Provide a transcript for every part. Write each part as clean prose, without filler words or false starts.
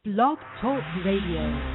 Blog Talk Radio.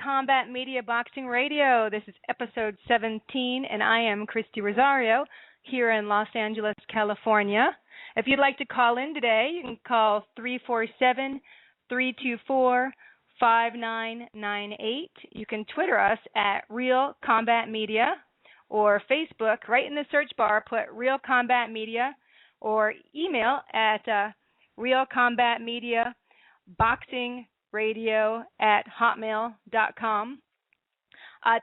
Combat Media Boxing Radio. This is episode 17, and I am Christy Rosario here in Los Angeles, California. If you'd like to call in today, you can call 347-324-5998. You can Twitter us at Real Combat Media or Facebook. Right in the search bar, put Real Combat Media or email at realcombatmediaboxingradio@hotmail.com.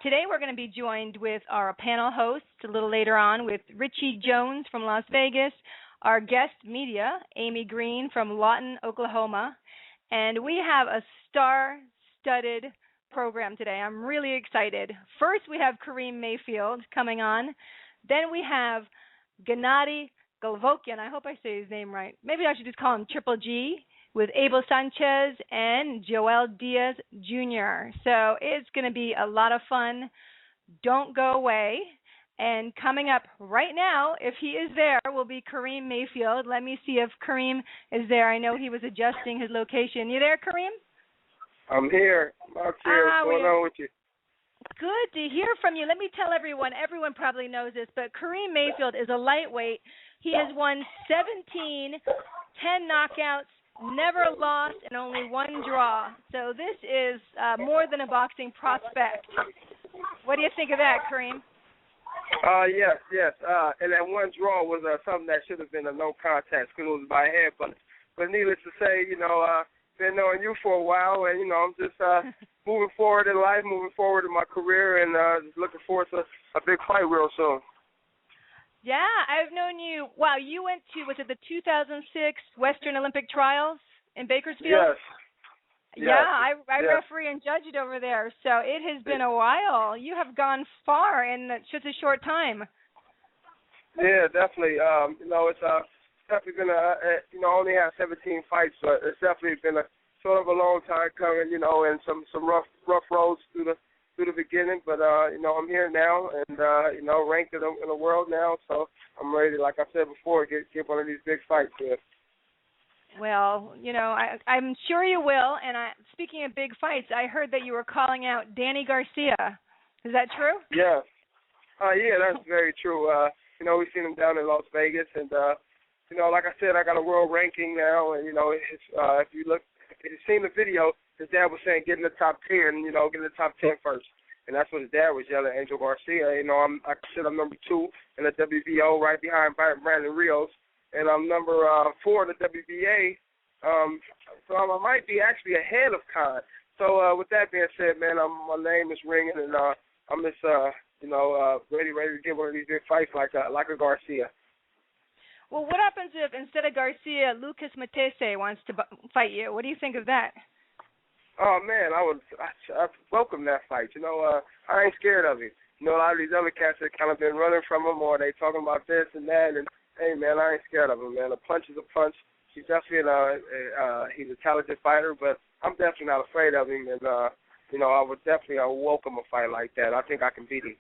Today we're going to be joined with our panel hosts a little later on with Richie Jones from Las Vegas, our guest media, Amy Green from Lawton, Oklahoma, and we have a star-studded program today. I'm really excited. First we have Karim Mayfield coming on. Then we have Gennady Golovkin. I hope I say his name right. Maybe I should just call him Triple G, with Abel Sanchez and Joel Diaz Jr. So it's going to be a lot of fun. Don't go away. And coming up right now, if he is there, will be Karim Mayfield. Let me see if Karim is there. I know he was adjusting his location. You there, Karim? I'm here. What's going on with you? Good to hear from you. Let me tell everyone probably knows this, but Karim Mayfield is a lightweight. He has won 17, 10 knockouts, never lost, and only one draw. So this is more than a boxing prospect. What do you think of that, Karim? Yes. And that one draw was something that should have been a no contest because it was by head. But needless to say, been knowing you for a while, and, I'm just moving forward in life, moving forward in my career, and just looking forward to a big fight real soon. Yeah, I've known you. Wow, you went to, was it the 2006 Western Olympic Trials in Bakersfield? Yes. Yeah, I referee and judged over there, so it has been a while. You have gone far in such a short time. Yeah, definitely. It's definitely been I only have 17 fights, but it's definitely been a sort of a long time coming, and some rough roads through the beginning, but I'm here now, and ranked in the world now, so I'm ready. Like I said before, get one of these big fights here. Well, I'm sure you will. And speaking of big fights, I heard that you were calling out Danny Garcia. Is that true? Yeah. Yeah, that's very true. We've seen him down in Las Vegas, and like I said, I got a world ranking now, and if you've seen the video, his dad was saying get in the top 10, get in the top 10 first. And that's what his dad was yelling, Angel Garcia. I'm number 2 in the WBO, right behind Brandon Rios. And I'm number 4 in the WBA. So I might be actually ahead of Khan. So with that being said, man, my name is ringing, and I'm just, ready to get one of these big fights like a Garcia. Well, what happens if instead of Garcia, Lucas Matese wants to fight you? What do you think of that? Oh, man, I welcome that fight. I ain't scared of him. A lot of these other cats that kind of been running from him, or they talking about this and that, and, hey, man, I ain't scared of him, man. A punch is a punch. He's definitely he's a talented fighter, but I'm definitely not afraid of him, and, I would definitely welcome a fight like that. I think I can beat him.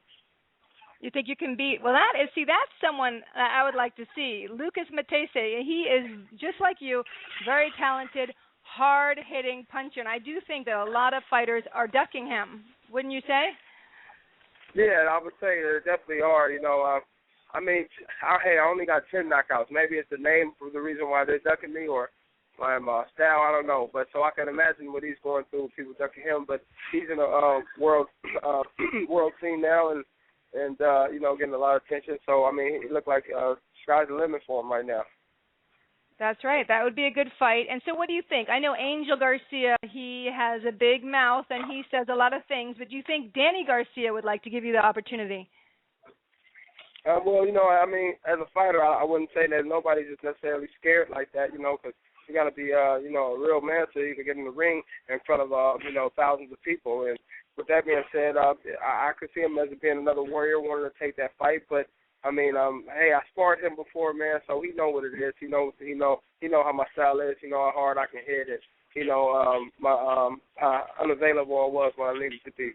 You think you can beat? Well, that's someone I would like to see. Lucas Matese, he is just like you, very talented, hard-hitting puncher, and I do think that a lot of fighters are ducking him. Wouldn't you say? Yeah, I would say there definitely are. I only got 10 knockouts. Maybe it's the name for the reason why they're ducking me, or my style. I don't know. But so I can imagine what he's going through, people ducking him. But he's in a world scene now, and getting a lot of attention. So it looked like sky's the limit for him right now. That's right. That would be a good fight. And so what do you think? I know Angel Garcia, he has a big mouth and he says a lot of things, but do you think Danny Garcia would like to give you the opportunity? Well, I mean, as a fighter, I wouldn't say that nobody's just necessarily scared like that, because you got to be, a real man to even get in the ring in front of, thousands of people. And with that being said, I could see him as being another warrior wanting to take that fight. But I mean, hey, I sparred him before, man, so he know what it is. He know how my style is. He know how hard I can hit it. How unavailable I was when I needed to be.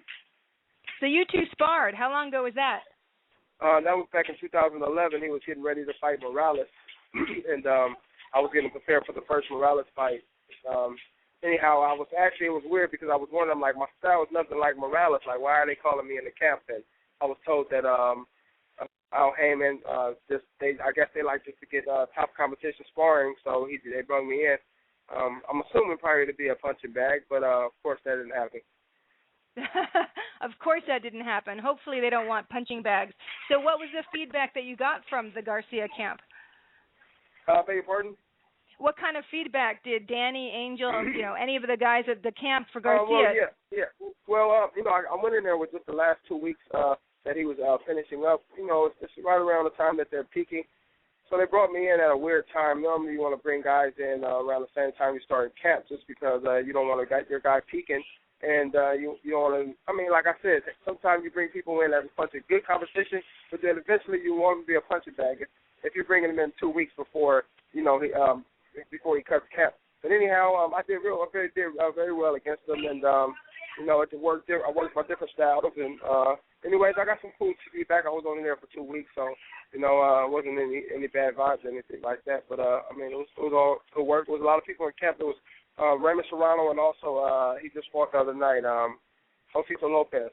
So you two sparred. How long ago was that? That was back in 2011. He was getting ready to fight Morales, and I was getting prepared for the first Morales fight. Anyhow, it was weird because I was wondering, like, my style was nothing like Morales. Like, why are they calling me in the camp? And I was told that Al Heyman, I guess they like just to get top competition sparring, so they brought me in. I'm assuming probably to be a punching bag, but of course that didn't happen. Of course that didn't happen. Hopefully they don't want punching bags. So what was the feedback that you got from the Garcia camp? Beg your pardon? What kind of feedback did Danny, Angel, any of the guys at the camp for Garcia? Well, I went in there with just the last 2 weeks that he was finishing up. It's right around the time that they're peaking. So they brought me in at a weird time. Normally you want to bring guys in around the same time you start camp just because you don't want to get your guy peaking. And you don't want to, like I said, sometimes you bring people in as a punch of good competition, but then eventually you want them to be a punching bag if you're bringing them in 2 weeks before, before he cuts camp. But anyhow, I did very well against them, and, it worked. I worked my different styles. And anyways, I got some cool feedback. I was only there for 2 weeks, so, it wasn't any bad vibes or anything like that. But, it was all good work. There was a lot of people in camp. There was Raymond Serrano, and also he just fought the other night, Josito Lopez.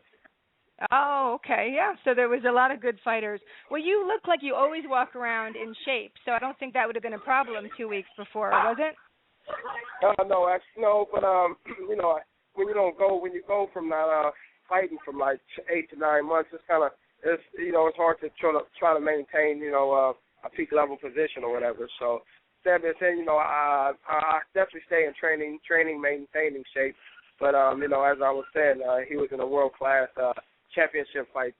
Oh, okay, yeah. So there was a lot of good fighters. Well, you look like you always walk around in shape, so I don't think that would have been a problem 2 weeks before, was it? No, actually, no. But when you go from not fighting from like 8 to 9 months, it's hard to try to maintain a peak level position or whatever. So that being said, I definitely stay in training, maintaining shape. But as I was saying, he was in a world class championship fight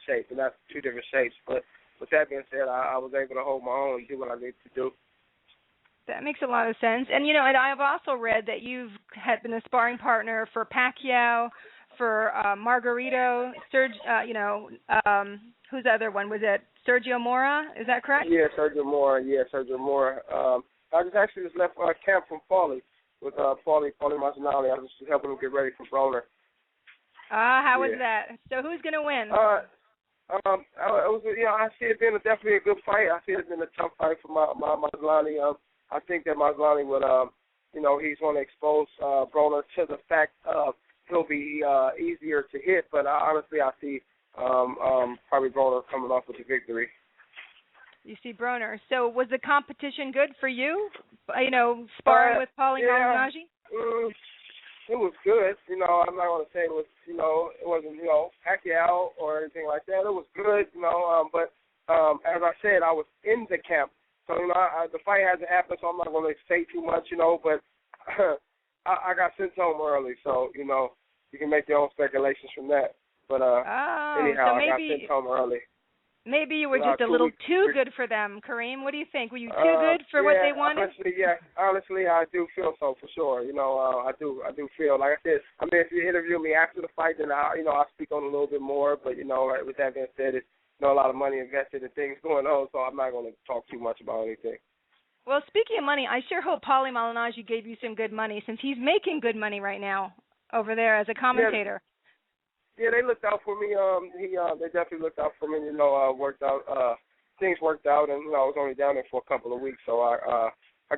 shape, and that's two different shapes. But with that being said, I was able to hold my own and do what I needed to do. That makes a lot of sense. And, and I've also read that you've had been a sparring partner for Pacquiao, for Margarito, who's the other one? Was it Sergio Mora? Is that correct? Yeah, Sergio Mora. I just left camp from Foley with Foley Mazzanelli. I was just helping him get ready for Broner. How was that? So who's going to win? I see it being definitely a good fight. I see it being a tough fight for Mazzanelli. I think that Mazzanelli would, he's going to expose Broner to the fact of he'll be easier to hit. But honestly, I see probably Broner coming off with the victory. You see Broner. So was the competition good for you? Sparring with Paulie Malignaggi? It was good. I'm not going to say it was, it wasn't, Pacquiao or anything like that. It was good, but as I said, I was in the camp. So, the fight hasn't happened, so I'm not going to say too much, but I got sent home early. So, you can make your own speculations from that. But anyhow, so maybe, I got sent home early. Maybe you were just a little too good for them, Karim. What do you think? Were you too good for what they wanted? Honestly, I do feel so for sure. I do feel like I said. If you interview me after the fight, then I'll speak on it a little bit more. But with that being said, it's a lot of money invested in things going on, so I'm not going to talk too much about anything. Well, speaking of money, I sure hope Paulie Malignaggi gave you some good money since he's making good money right now over there as a commentator. Yeah, they looked out for me. They definitely looked out for me. Worked out. Things worked out, and I was only down there for a couple of weeks, so I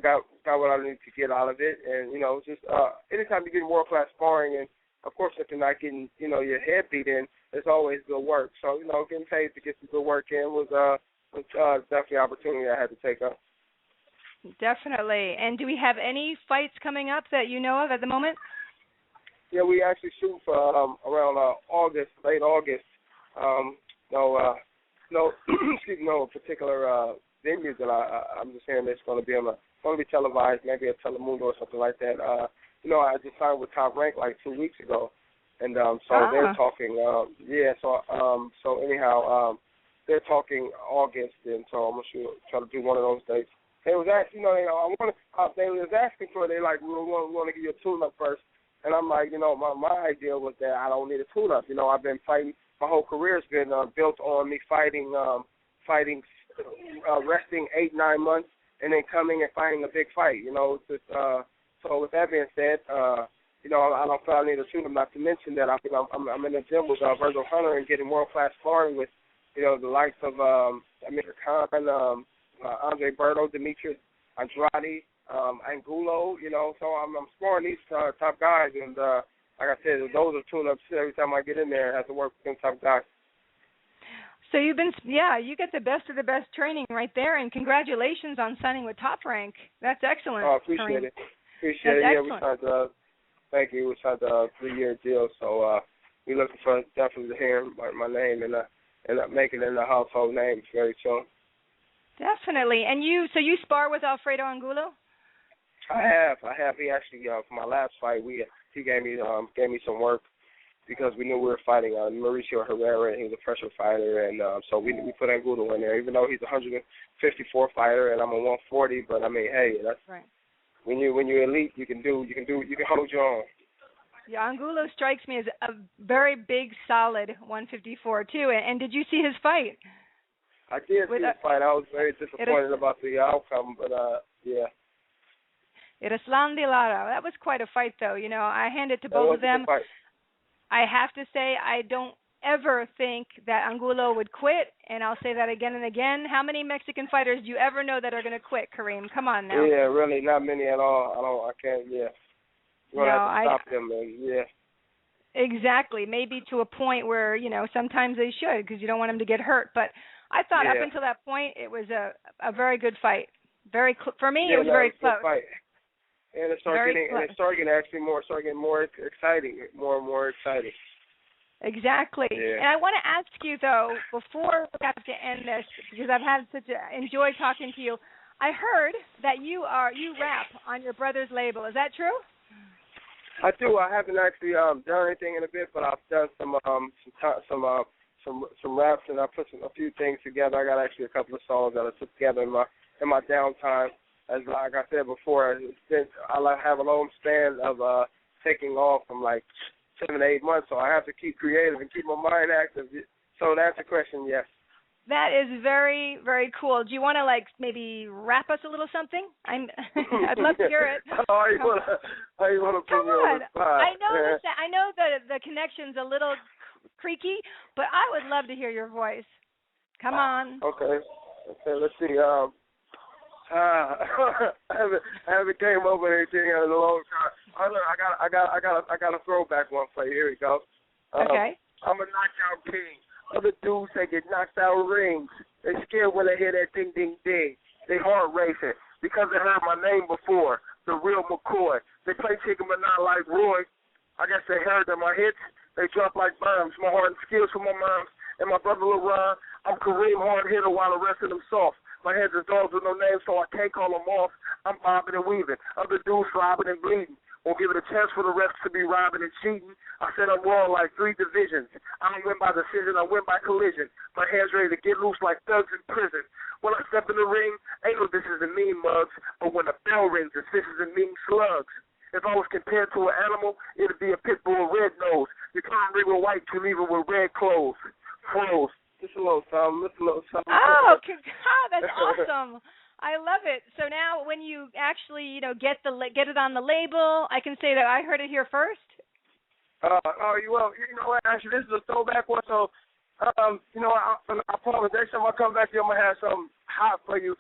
got what I needed to get out of it. And just anytime you get world class sparring, and of course if you're not getting your head beat in, it's always good work. So getting paid to get some good work in was definitely an opportunity I had to take up. Definitely. And do we have any fights coming up that you know of at the moment? Yeah, we actually shoot for around late August. No particular venues that I'm just hearing it's going to be televised, maybe a Telemundo or something like that. I just signed with Top Rank like 2 weeks ago, and they're talking. So anyhow, they're talking August, and so I'm gonna try to do one of those dates. They was asking, they was asking for it. They like, we want to give you a tune-up first, and I'm like, my idea was that I don't need a tune-up. I've been fighting. My whole career's been built on me fighting, resting 8-9 months, and then coming and fighting a big fight. So with that being said, I don't feel I need a tune-up. Not to mention that I'm in the gym with Virgil Hunter and getting world-class sparring with, the likes of Amir Khan, Andre Berto, Demetrius Andrade, Angulo. So I'm sparring these top guys, and like I said, those are tune-ups every time I get in there. I have to work with them top guys. So you get the best of the best training right there, and congratulations on signing with Top Rank. That's excellent. Oh, appreciate it. Appreciate it. Yeah, we signed thank you. We signed a 3-year deal, so we're looking for definitely to hear my name and make it in the household names very soon. Definitely. And you spar with Alfredo Angulo? I have. He actually for my last fight, he gave me some work because we knew we were fighting Mauricio Herrera, and he was a pressure fighter, and so we put Angulo in there, even though he's a 154 fighter and I'm a 140. But I mean, hey, that's right. When you're elite, you can hold your own. Yeah, Angulo strikes me as a very big, solid 154 too. And did you see his fight? I did see his fight. I was very disappointed about the outcome, but yeah. Ruslan de Lara. That was quite a fight, though. I hand it to both of them. I have to say, I don't ever think that Angulo would quit, and I'll say that again and again. How many Mexican fighters do you ever know that are going to quit, Karim? Come on now. Yeah, really, not many at all. I can't, yeah. You're going to have to stop them, yeah. Exactly. Maybe to a point where, sometimes they should because you don't want them to get hurt. But I thought up until that point it was a very good fight. For me, it was very close. Fight. And it started getting more exciting, more and more exciting. Exactly. Yeah. And I want to ask you, though, before we have to end this, because I've had enjoyed talking to you, I heard that you rap on your brother's label. Is that true? I do. I haven't actually done anything in a bit, but I've done some raps, and I put a few things together. I got actually a couple of songs that I put together in my downtime. As like I said before, I have a long span of taking off from like 7 to 8 months, so I have to keep creative and keep my mind active. So to answer the question, yes. That is very, very cool. Do you want to maybe rap us a little something? I'd love to hear it. How you want to put me on the spot? I know the connection's a little creaky, but I would love to hear your voice. Come on. Okay, let's see. I haven't came up with anything in a long time. I got a throwback one for you. Here we go. Okay. I'm a knockout king. Other dudes, they get knocked out rings. They scared when they hear that ding, ding, ding. They heart racing because they heard my name before, the real McCoy. They play chicken but not like Roy. I guess they heard that my hits, they drop like bombs. My heart and skills for my moms and my brother LeBron. I'm Kareem hard hitter while the rest of them soft. My head's is dogs with no name, so I can't call them off. I'm bobbing and weaving. Other dudes slobbing and bleeding. Won't give it a chance for the refs to be robbing and cheating. I said I'm wrong like 3 divisions. I don't win by decision, I win by collision. My hands ready to get loose like thugs in prison. When I step in the ring, ain't no this isn't mean mugs. But when the bell rings, it's this isn't mean slugs. If I was compared to an animal, it'd be a pit bull red nose. You can't ring with white, you leave it with red clothes. Froze. Just a little something. Oh, God, that's awesome. I love it. So now when you actually, get it on the label, I can say that I heard it here first? Well, you know what? Actually, this is a throwback one, so, I promise next time I come back here, I'm going to have something hot for you,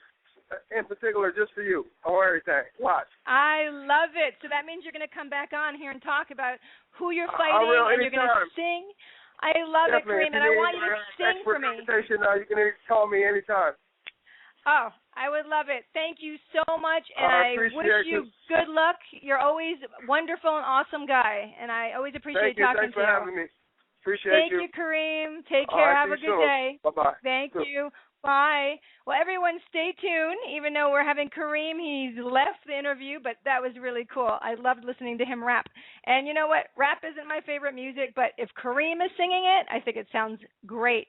in particular just for you, on everything. Watch. I love it. So that means you're going to come back on here and talk about who you're fighting, and you're going to sing. I love it, Kareem, and I want you to sing for me. You can call me anytime. Oh, I would love it. Thank you so much, and I wish you good luck. You're always a wonderful and awesome guy, and I always appreciate talking to you. Thanks for having me. Appreciate you. Thank you, Kareem. Take care. Have a good day. Bye-bye. Thank you. Bye. Well, everyone stay tuned. Even though we're having Karim, he's left the interview, but that was really cool. I loved listening to him rap. And you know what? Rap isn't my favorite music, but if Karim is singing it, I think it sounds great.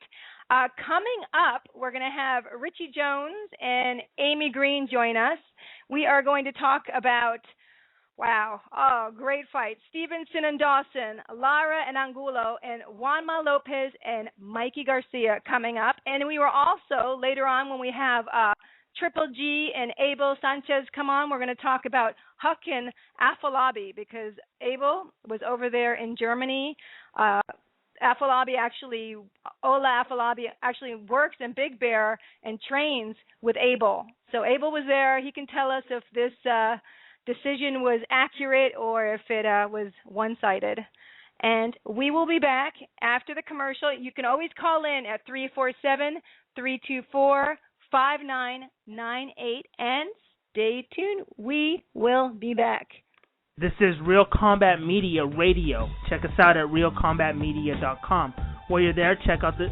Coming up, we're going to have Richie Jones and Amy Green join us. We are going to talk about, wow, oh, great fight. Stevenson and Dawson, Lara and Angulo, and Juanma Lopez and Mikey Garcia coming up. And we were also, later on when we have Triple G and Abel Sanchez come on, we're going to talk about Hakan Afolabi because Abel was over there in Germany. Ola Afolabi actually works in Big Bear and trains with Abel. So Abel was there. He can tell us if this decision was accurate or if it was one-sided. And we will be back after the commercial. You can always call in at 347-324-5998 and stay tuned. We will be back. This is Real Combat Media Radio. Check us out at realcombatmedia.com. While you're there, check out the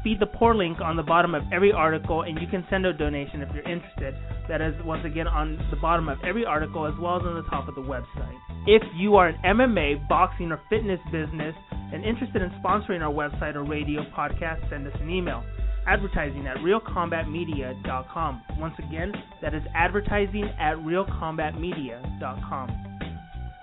Feed the Poor link on the bottom of every article, and you can send a donation if you're interested. That is, once again, on the bottom of every article as well as on the top of the website. If you are an MMA, boxing, or fitness business and interested in sponsoring our website or radio podcast, send us an email. Advertising at realcombatmedia.com. Once again, that is advertising at realcombatmedia.com.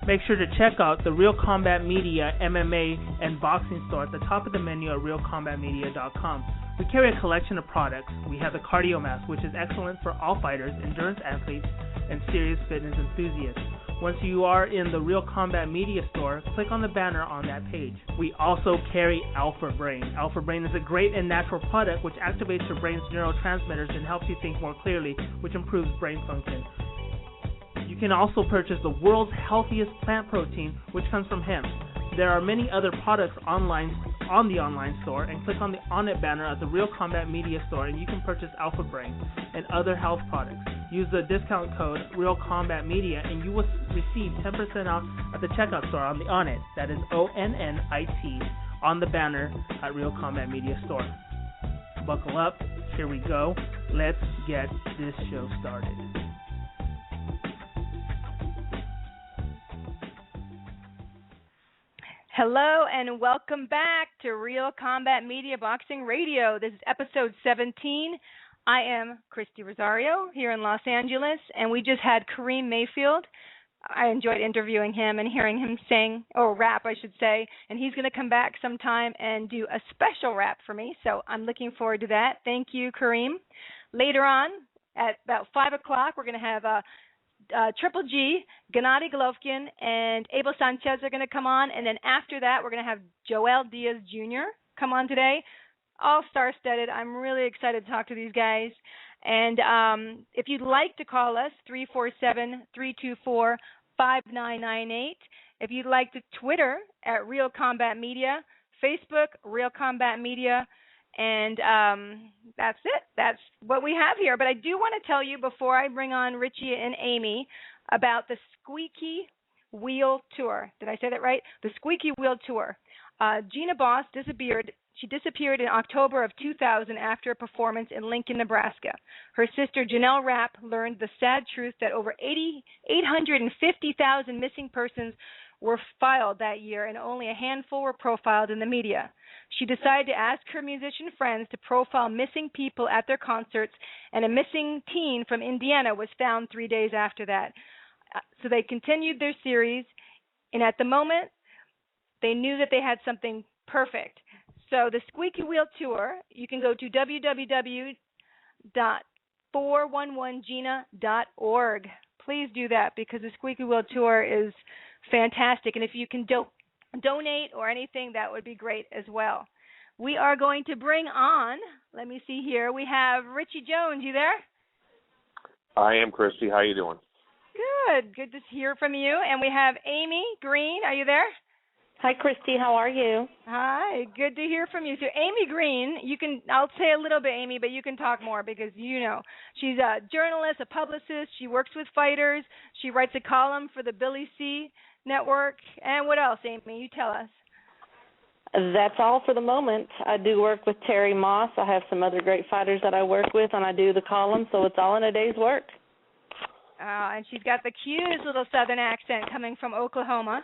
Make sure to check out the Real Combat Media MMA and boxing store at the top of the menu at realcombatmedia.com. We carry a collection of products. We have the Cardio Mask, which is excellent for all fighters, endurance athletes, and serious fitness enthusiasts. Once you are in the Real Combat Media store, click on the banner on that page. We also carry Alpha Brain. Alpha Brain is a great and natural product which activates your brain's neurotransmitters and helps you think more clearly, which improves brain function. You can also purchase the world's healthiest plant protein, which comes from hemp. There are many other products online on the online store, and click on the On It banner at the Real Combat Media store, and you can purchase Alpha Brain and other health products. Use the discount code Real Combat Media, and you will receive 10% off at the checkout store on the On It. That is ONNIT on the banner at Real Combat Media store. Buckle up. Here we go. Let's get this show started. Hello and welcome back to Real Combat Media Boxing Radio. This is episode 17. I am Christy Rosario here in Los Angeles, and we just had Karim Mayfield. I enjoyed interviewing him and hearing him sing, or rap, I should say, and he's going to come back sometime and do a special rap for me, so I'm looking forward to that. Thank you, Karim. Later on, at about 5 o'clock, we're going to have Triple G, Gennady Golovkin, and Abel Sanchez are going to come on. And then after that, we're going to have Joel Diaz Jr. come on today. All star-studded. I'm really excited to talk to these guys. And if you'd like to call us, 347-324-5998. If you'd like to Twitter at Real Combat Media, Facebook, Real Combat Media. And that's it. That's what we have here. But I do want to tell you before I bring on Richie and Amy about the Squeaky Wheel Tour. Did I say that right? The Squeaky Wheel Tour. Gina Boss disappeared. She disappeared in October of 2000 after a performance in Lincoln, Nebraska. Her sister Janelle Rapp learned the sad truth that over 850,000 missing persons were filed that year, and only a handful were profiled in the media. She decided to ask her musician friends to profile missing people at their concerts, and a missing teen from Indiana was found 3 days after that. So they continued their series, and at the moment, they knew that they had something perfect. So the Squeaky Wheel Tour, you can go to www.411gina.org. Please do that, because the Squeaky Wheel Tour is fantastic. And if you can donate or anything, that would be great as well. We are going to bring on, let me see here, we have Richie Jones. You there? I am, Christy. How you doing? Good. Good to hear from you. And we have Amy Green. Are you there? Hi, Christy. How are you? Hi. Good to hear from you. So Amy Green, I'll say a little bit, Amy, but you can talk more because you know. She's a journalist, a publicist. She works with fighters. She writes a column for the Billy C. Network. And what else, Amy? You tell us. That's all for the moment. I do work with Terry Moss. I have some other great fighters that I work with, and I do the column, so it's all in a day's work. And she's got the cutest little southern accent coming from Oklahoma.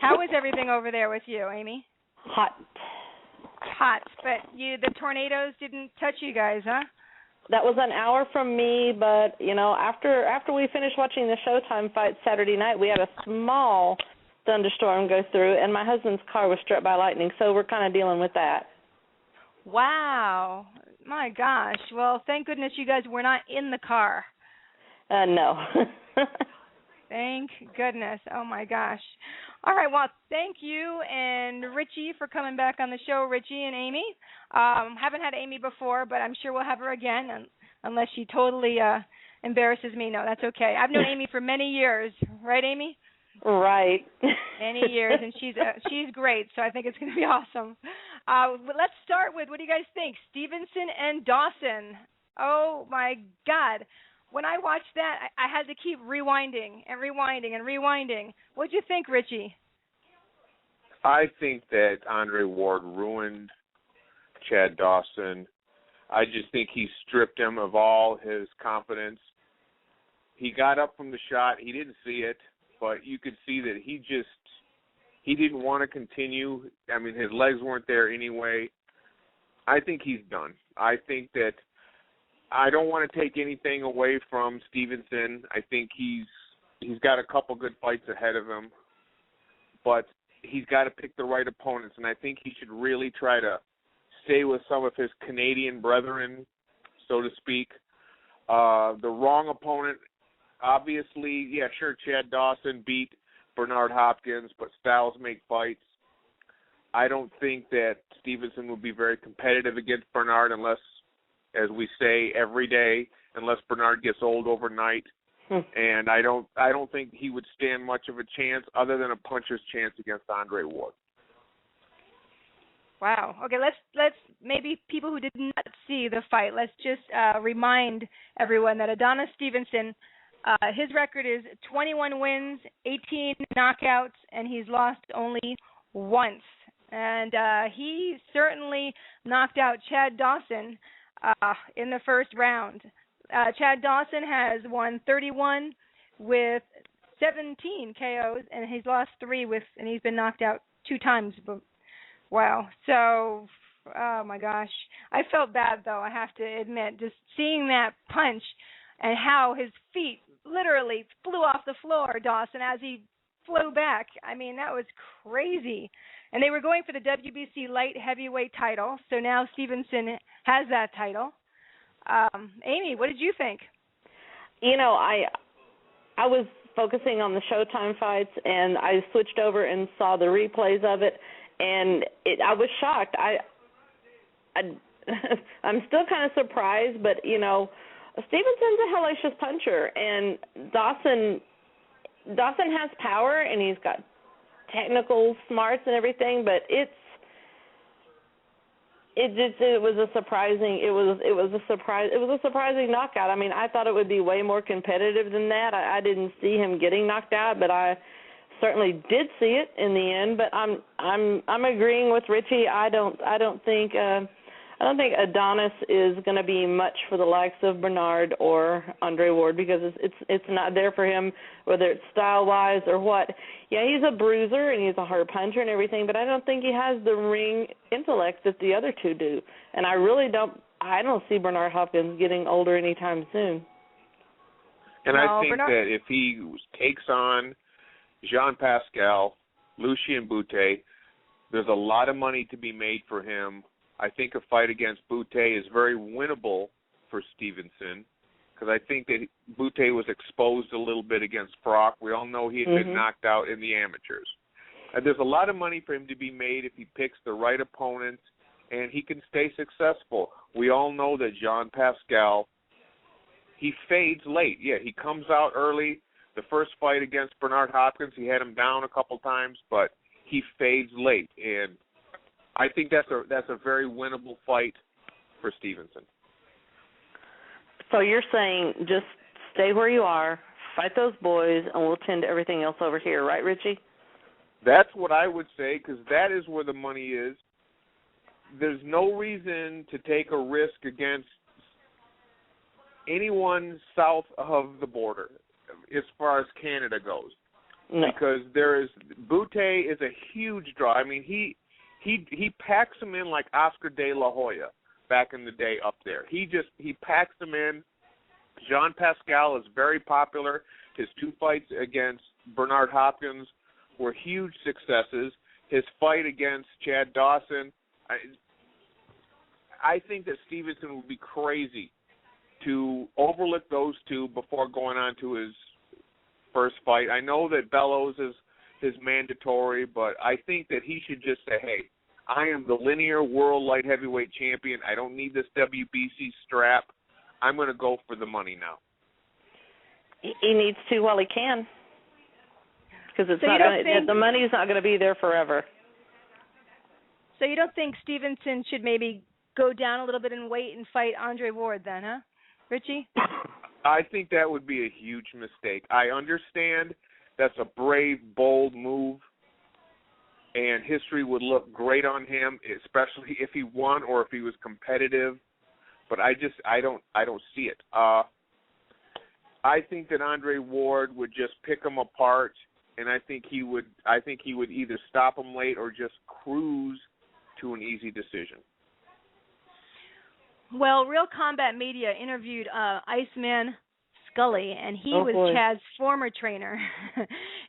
How is everything over there with you, Amy? Hot. Hot, but the tornadoes didn't touch you guys, huh? That was an hour from me, but, after we finished watching the Showtime fight Saturday night, we had a small thunderstorm go through, and my husband's car was struck by lightning, so we're kind of dealing with that. Wow. My gosh. Well, thank goodness you guys were not in the car. No. Thank goodness. Oh, my gosh. All right, well, thank you and Richie for coming back on the show, Richie and Amy. Haven't had Amy before, but I'm sure we'll have her again unless she totally embarrasses me. No, that's okay. I've known Amy for many years. Right, Amy? Right. Many years, and she's great, so I think it's going to be awesome. Let's start with, what do you guys think? Stevenson and Dawson. Oh, my God. When I watched that, I had to keep rewinding and rewinding and rewinding. What'd you think, Richie? I think that Andre Ward ruined Chad Dawson. I just think he stripped him of all his confidence. He got up from the shot. He didn't see it, but you could see that he didn't want to continue. I mean, his legs weren't there anyway. I think he's done. I think that I don't want to take anything away from Stevenson. I think he's got a couple good fights ahead of him, but he's got to pick the right opponents, and I think he should really try to stay with some of his Canadian brethren, so to speak. The wrong opponent, obviously, yeah, sure, Chad Dawson beat Bernard Hopkins, but styles make fights. I don't think that Stevenson will be very competitive against Bernard unless, as we say every day, unless Bernard gets old overnight. And I don't think he would stand much of a chance other than a puncher's chance against Andre Ward. Wow. Okay, let's maybe people who did not see the fight, let's just remind everyone that Adonis Stevenson, his record is 21 wins, 18 knockouts, and he's lost only once. And he certainly knocked out Chad Dawson in the first round. Chad Dawson has won 31 with 17 KOs, and he's lost 3 and he's been knocked out 2 times. Wow. So, oh my gosh. I felt bad, though, I have to admit, just seeing that punch and how his feet literally flew off the floor, Dawson, as he flew back. I mean, that was crazy. And they were going for the WBC light heavyweight title, so now Stevenson has that title. Amy, what did you think? I was focusing on the Showtime fights, and I switched over and saw the replays of it, and I was shocked. I'm still kind of surprised, but, Stevenson's a hellacious puncher, and Dawson has power, and he's got technical smarts and everything, but it was a surprising knockout. I mean, I thought it would be way more competitive than that. I didn't see him getting knocked out, but I certainly did see it in the end. But I'm agreeing with Richie. I don't think Adonis is going to be much for the likes of Bernard or Andre Ward, because it's not there for him, whether it's style-wise or what. Yeah, he's a bruiser and he's a hard puncher and everything, but I don't think he has the ring intellect that the other two do. And I don't see Bernard Hopkins getting older anytime soon. And I think that if he takes on Jean Pascal, Lucien Boutte, there's a lot of money to be made for him. I think a fight against Boutte is very winnable for Stevenson, because I think that Boutte was exposed a little bit against Brock. We all know he had been knocked out in the amateurs. And there's a lot of money for him to be made if he picks the right opponent and he can stay successful. We all know that Jean Pascal, he fades late. Yeah, he comes out early. The first fight against Bernard Hopkins, he had him down a couple times, but he fades late. And I think that's a very winnable fight for Stevenson. So you're saying just stay where you are, fight those boys, and we'll tend to everything else over here, right, Richie? That's what I would say, because that is where the money is. There's no reason to take a risk against anyone south of the border as far as Canada goes. No. Because Butte is a huge draw. I mean, he packs them in like Oscar de la Hoya back in the day up there. He packs them in. Jean Pascal is very popular. His 2 fights against Bernard Hopkins were huge successes. His fight against Chad Dawson, I think that Stevenson would be crazy to overlook those 2 before going on to his first fight. I know that Bellows is mandatory, but I think that he should just say, hey, I am the linear world light heavyweight champion. I don't need this WBC strap. I'm going to go for the money now. He needs to while he can, because the money's not going to be there forever. So you don't think Stevenson should maybe go down a little bit in weight and fight Andre Ward then, huh, Richie? I think that would be a huge mistake. I understand that's a brave, bold move, and history would look great on him, especially if he won or if he was competitive. But I don't see it. I think that Andre Ward would just pick him apart, and I think he would either stop him late or just cruise to an easy decision. Well, Real Combat Media interviewed Iceman Scully, and he was Chad's former trainer.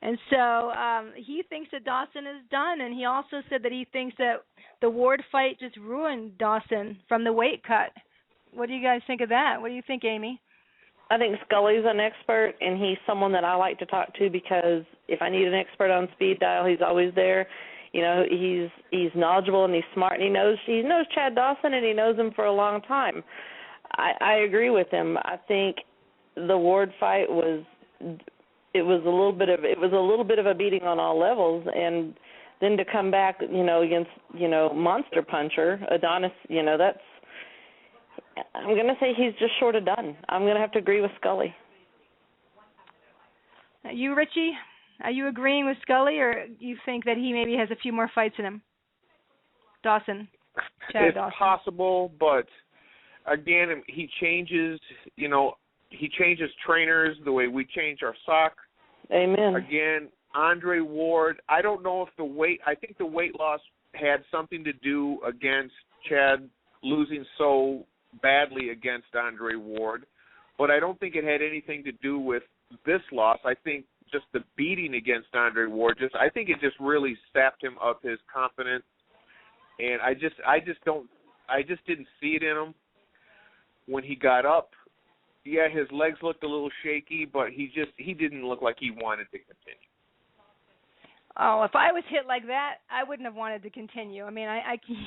And so he thinks that Dawson is done, and he also said that he thinks that the Ward fight just ruined Dawson from the weight cut. What do you guys think of that? What do you think, Amy? I think Scully's an expert, and he's someone that I like to talk to, because if I need an expert on speed dial, he's always there. You know, he's knowledgeable and he's smart, and he knows Chad Dawson, and he knows him for a long time. I agree with him. I think the Ward fight was a little bit of a beating on all levels, and then to come back, against monster puncher Adonis, that's. I'm going to say he's just short of done. I'm going to have to agree with Scully. You, Richie, are you agreeing with Scully, or you think that he maybe has a few more fights in him? Dawson, Chad Dawson. It's possible, but again, he changes trainers the way we change our sock. Amen. Again, Andre Ward, I don't know if I think the weight loss had something to do against Chad losing so badly against Andre Ward, but I don't think it had anything to do with this loss. I think just the beating against Andre Ward, I think it just really sapped him of his confidence, and I just didn't see it in him when he got up. Yeah, his legs looked a little shaky, but he didn't look like he wanted to continue. Oh, if I was hit like that, I wouldn't have wanted to continue. I mean,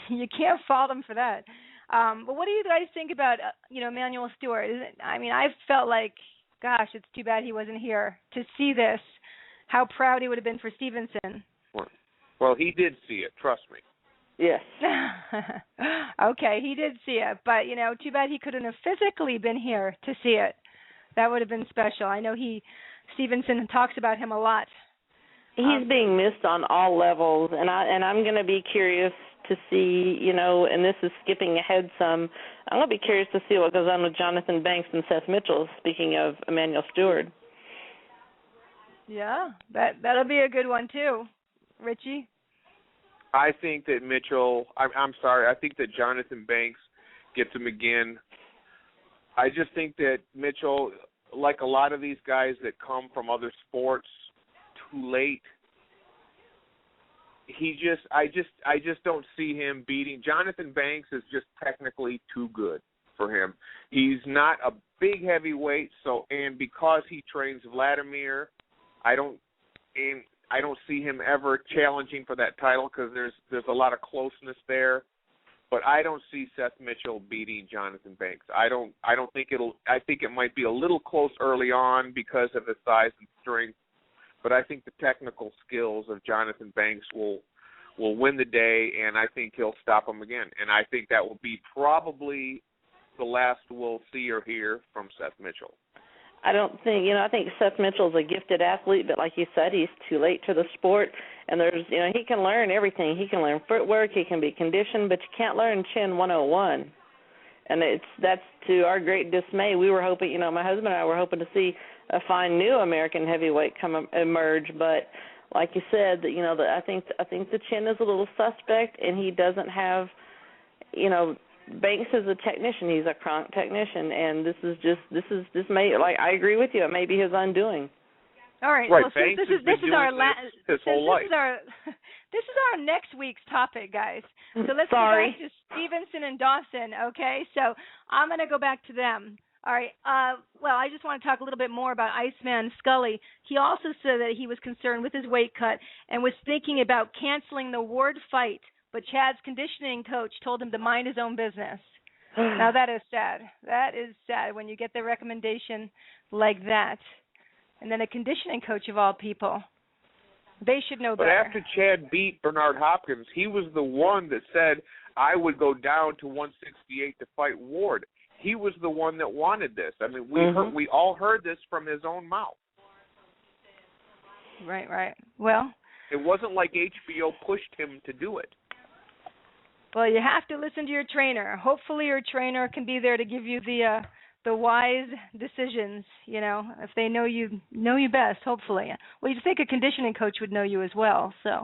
you can't fault him for that. But what do you guys think about, Emanuel Stewart? I felt like, gosh, it's too bad he wasn't here to see this, how proud he would have been for Stevenson. Well, he did see it, trust me. Yes. Okay, he did see it. But, too bad he couldn't have physically been here to see it. That would have been special. I know Stevenson talks about him a lot. He's being missed on all levels, and I'm going to be curious to see, and this is skipping ahead some, I'm going to be curious to see what goes on with Jonathan Banks and Seth Mitchell, speaking of Emanuel Stewart. Yeah, that'll be a good one too. Richie? I think that I think that Jonathan Banks gets him again. I just think that Mitchell, like a lot of these guys that come from other sports too late, I just don't see him beating. Jonathan Banks is just technically too good for him. He's not a big heavyweight, and because he trains Vladimir, I don't see him ever challenging for that title because there's a lot of closeness there. But I don't see Seth Mitchell beating Jonathan Banks. I think it might be a little close early on because of his size and strength. But I think the technical skills of Jonathan Banks will win the day, and I think he'll stop him again. And I think that will be probably the last we'll see or hear from Seth Mitchell. I don't think, I think Seth Mitchell's a gifted athlete, but like you said, he's too late to the sport. And there's, he can learn everything. He can learn footwork, he can be conditioned, but you can't learn Chin 101. And that's to our great dismay. We were hoping, my husband and I were hoping to see a fine new American heavyweight emerge, but like you said, I think the Chin is a little suspect, and he doesn't have, Banks is a technician. He's a chronic technician, and this may, like, I agree with you. It may be his undoing. All right. Right. Well, Banks this is our his whole life. This is our next week's topic, guys. So let's go back to Stevenson and Dawson. Okay. So I'm going to go back to them. All right. Well, I just want to talk a little bit more about Iceman Scully. He also said that he was concerned with his weight cut and was thinking about canceling the Ward fight. But Chad's conditioning coach told him to mind his own business. Now, that is sad. That is sad when you get the recommendation like that. And then a conditioning coach of all people. They should know better. But after Chad beat Bernard Hopkins, he was the one that said, I would go down to 168 to fight Ward. He was the one that wanted this. I mean, we all heard this from his own mouth. Right. Well, it wasn't like HBO pushed him to do it. Well, you have to listen to your trainer. Hopefully your trainer can be there to give you the wise decisions, if they know you best, hopefully. Well, you'd think a conditioning coach would know you as well, so.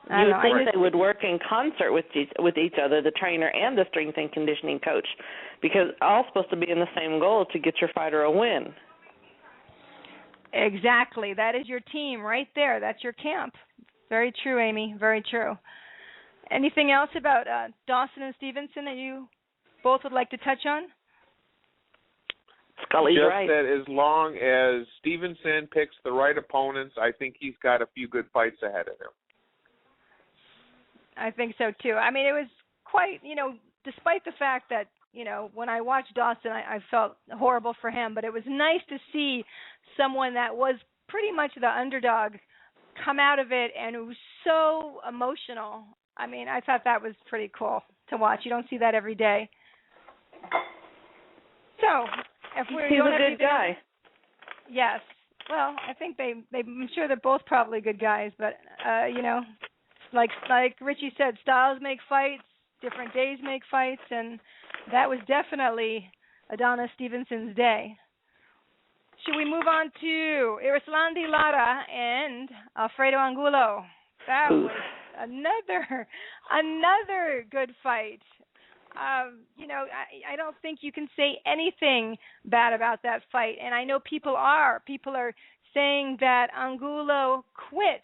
You would think they would work in concert with each other, the trainer and the strength and conditioning coach, because all supposed to be in the same goal to get your fighter a win. Exactly. That is your team right there. That's your camp. Very true, Amy. Very true. Anything else about Dawson and Stevenson that you both would like to touch on? Scully's just right. That as long as Stevenson picks the right opponents, I think he's got a few good fights ahead of him. I think so, too. I mean, it was quite, despite the fact that, when I watched Dawson, I felt horrible for him, but it was nice to see someone that was pretty much the underdog come out of it, and it was so emotional. I mean, I thought that was pretty cool to watch. You don't see that every day. So, if we're he's a good guy. Yes. Well, I think I'm sure they're both probably good guys, but like Richie said, styles make fights, different days make fights, and that was definitely Adonis Stevenson's day. Should we move on to Erislandy Lara and Alfredo Angulo? That was another good fight. I don't think you can say anything bad about that fight, and I know people are. People are saying that Angulo quit.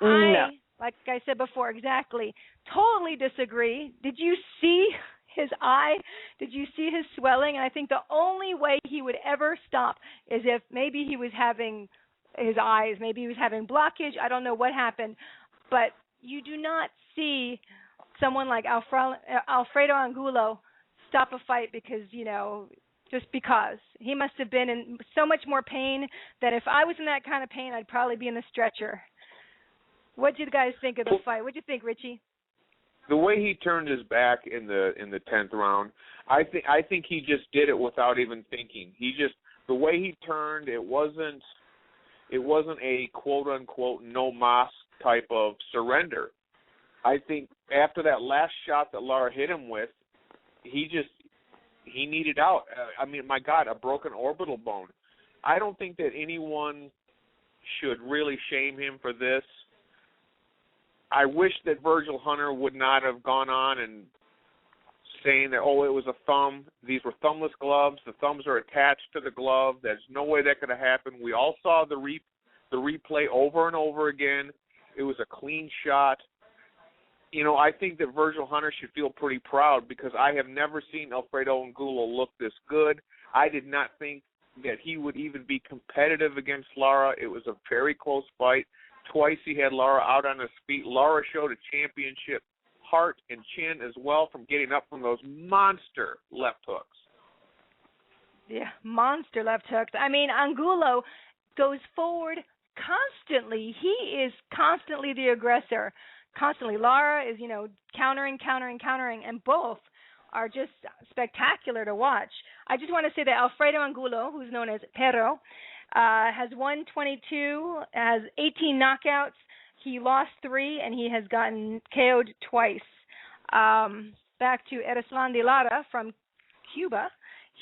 No. Like I said before, exactly. Totally disagree. Did you see his eye? Did you see his swelling? And I think the only way he would ever stop is if maybe he was having his eyes, maybe he was having blockage. I don't know what happened. But you do not see someone like Alfredo Angulo stop a fight because, just because. He must have been in so much more pain that if I was in that kind of pain, I'd probably be in the stretcher. What did you guys think of the fight? What did you think, Richie? The way he turned his back in the 10th round, I think he just did it without even thinking. The way he turned, it wasn't a quote unquote no mas type of surrender. I think after that last shot that Lara hit him with, he needed out. I mean, my God, a broken orbital bone. I don't think that anyone should really shame him for this. I wish that Virgil Hunter would not have gone on and saying that, it was a thumb. These were thumbless gloves. The thumbs are attached to the glove. There's no way that could have happened. We all saw the replay over and over again. It was a clean shot. I think that Virgil Hunter should feel pretty proud because I have never seen Alfredo Angulo look this good. I did not think that he would even be competitive against Lara. It was a very close fight. Twice he had Lara out on his feet. Lara showed a championship heart and chin as well from getting up from those monster left hooks. Yeah, monster left hooks. I mean, Angulo goes forward constantly. He is constantly the aggressor. Constantly. Lara is, countering, and both are just spectacular to watch. I just want to say that Alfredo Angulo, who's known as Perro, has won 22, has 18 knockouts. He lost 3, and he has gotten KO'd twice. Back to Erislan de Lara from Cuba.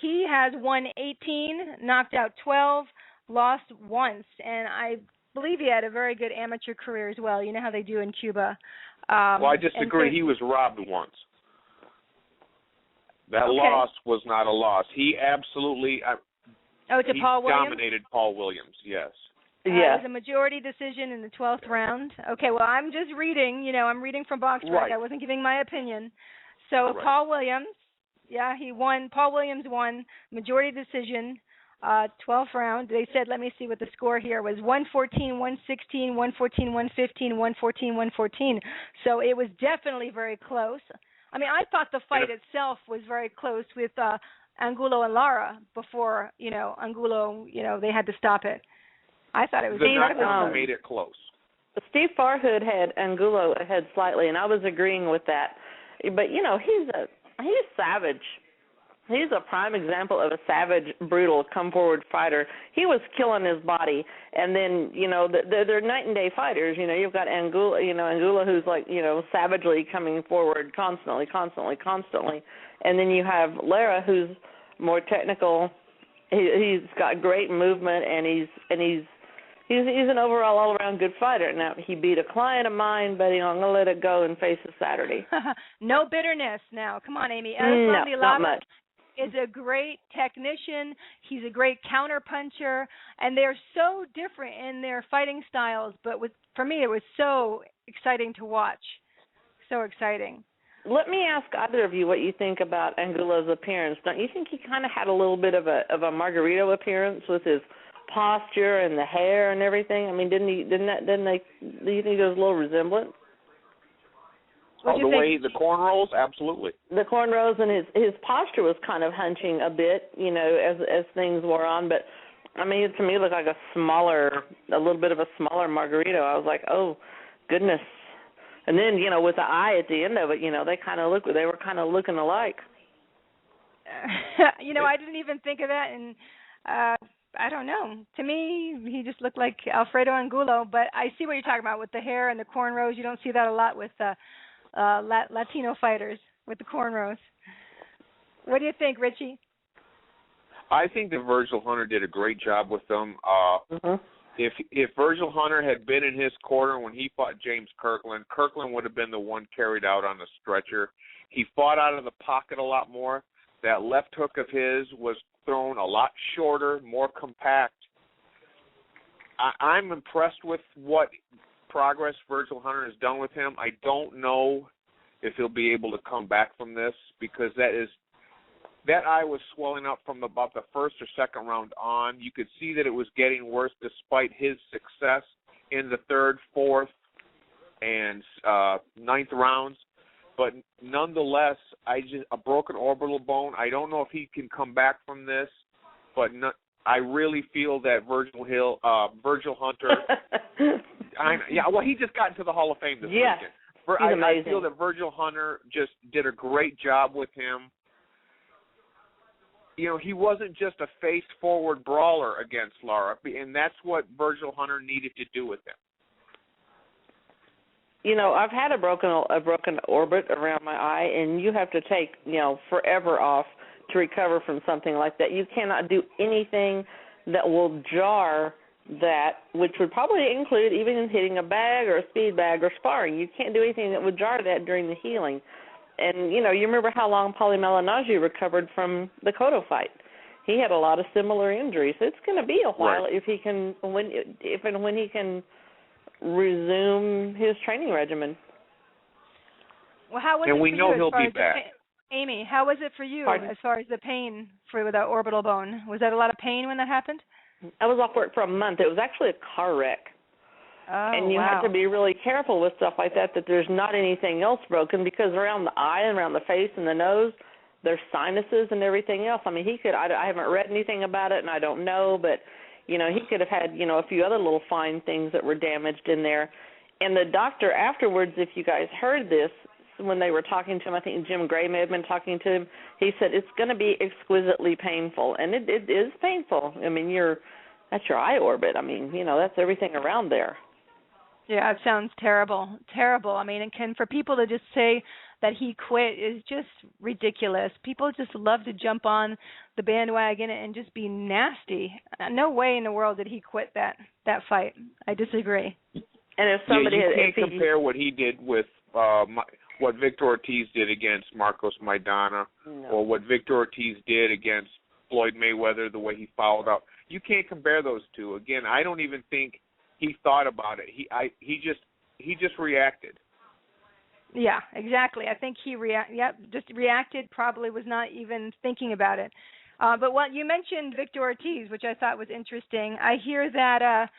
He has won 18, knocked out 12, lost once, and I believe he had a very good amateur career as well. You know how they do in Cuba. Well, I disagree. He was robbed once. That loss was not a loss. He absolutely Paul Williams? Dominated Paul Williams, yes. It was a majority decision in the 12th round. Okay, well, I'm just reading. I'm reading from BoxRec. Right. I wasn't giving my opinion. So Paul Williams, he won. Paul Williams won majority decision, 12th round. They said, let me see what the score here was, 114, 116, 114, 115, 114, 114. So it was definitely very close. I mean, I thought the fight itself was very close with Angulo and Lara before, Angulo, they had to stop it. I thought it was made it close. Steve Farhood had Angulo ahead slightly, and I was agreeing with that. But he's savage. He's a prime example of a savage, brutal, come-forward fighter. He was killing his body, and then they're night and day fighters. You've got Angulo who's like savagely coming forward constantly, and then you have Lara who's more technical. He's got great movement, and he's an overall all-around good fighter. Now, he beat a client of mine, but I'm going to let it go and face it Saturday. No bitterness now. Come on, Amy. No, not much. Is a great technician. He's a great counterpuncher, and they're so different in their fighting styles. But for me, it was so exciting to watch. So exciting. Let me ask either of you what you think about Angulo's appearance. Don't you think he kind of had a little bit of a Margarito appearance with his posture and the hair and everything? I mean, do you think there was a little resemblance? The cornrows, absolutely. The cornrows, and his posture was kind of hunching a bit, as things wore on. But I mean, to me, it looked like a little bit of a smaller Margarito. I was like, oh, goodness. And then, with the eye at the end of it, they were kind of looking alike. I didn't even think of that, and I don't know. To me, he just looked like Alfredo Angulo. But I see what you're talking about with the hair and the cornrows. You don't see that a lot with Latino fighters with the cornrows. What do you think, Richie? I think that Virgil Hunter did a great job with them. If Virgil Hunter had been in his corner when he fought James Kirkland would have been the one carried out on the stretcher. He fought out of the pocket a lot more. That left hook of his was thrown a lot shorter, more compact. I'm impressed with what progress Virgil Hunter has done with him. I don't know if he'll be able to come back from this, because that eye was swelling up from about the first or second round on. You could see that it was getting worse despite his success in the third, fourth, and ninth rounds. But nonetheless, a broken orbital bone. I don't know if he can come back from this, but I really feel that Virgil Hunter. He just got into the Hall of Fame this weekend. I feel that Virgil Hunter just did a great job with him. He wasn't just a face-forward brawler against Lara, and that's what Virgil Hunter needed to do with him. I've had a broken orbit around my eye, and you have to take, forever off to recover from something like that. You cannot do anything that will jar that, which would probably include even hitting a bag or a speed bag or sparring. You can't do anything that would jar that during the healing. And, you remember how long Paulie Malignaggi recovered from the Cotto fight. He had a lot of similar injuries. It's going to be a while if he can, when he can resume his training regimen. Well, how was and it we for know you he'll be back. Amy, how was it for you Pardon? as far as the pain for the orbital bone? Was that a lot of pain when that happened? I was off work for a month. It was actually a car wreck. Oh, and you have to be really careful with stuff like that there's not anything else broken, because around the eye and around the face and the nose, there's sinuses and everything else. I mean, I haven't read anything about it, and I don't know, but, he could have had, a few other little fine things that were damaged in there. And the doctor afterwards, if you guys heard this, when they were talking to him, I think Jim Gray may have been talking to him, he said it's going to be exquisitely painful, and it is painful. I mean, that's your eye orbit. I mean, that's everything around there. Yeah, it sounds terrible. Terrible. I mean, and for people to just say that he quit is just ridiculous. People just love to jump on the bandwagon and just be nasty. No way in the world did he quit that fight. I disagree. And if somebody you can't compare what he did with what Victor Ortiz did against Marcos Maidana, or what Victor Ortiz did against Floyd Mayweather, the way he fouled out. You can't compare those two. Again, I don't even think he thought about it. He just reacted. Yeah, exactly. I think he just reacted, probably was not even thinking about it. But what you mentioned Victor Ortiz, which I thought was interesting. I hear that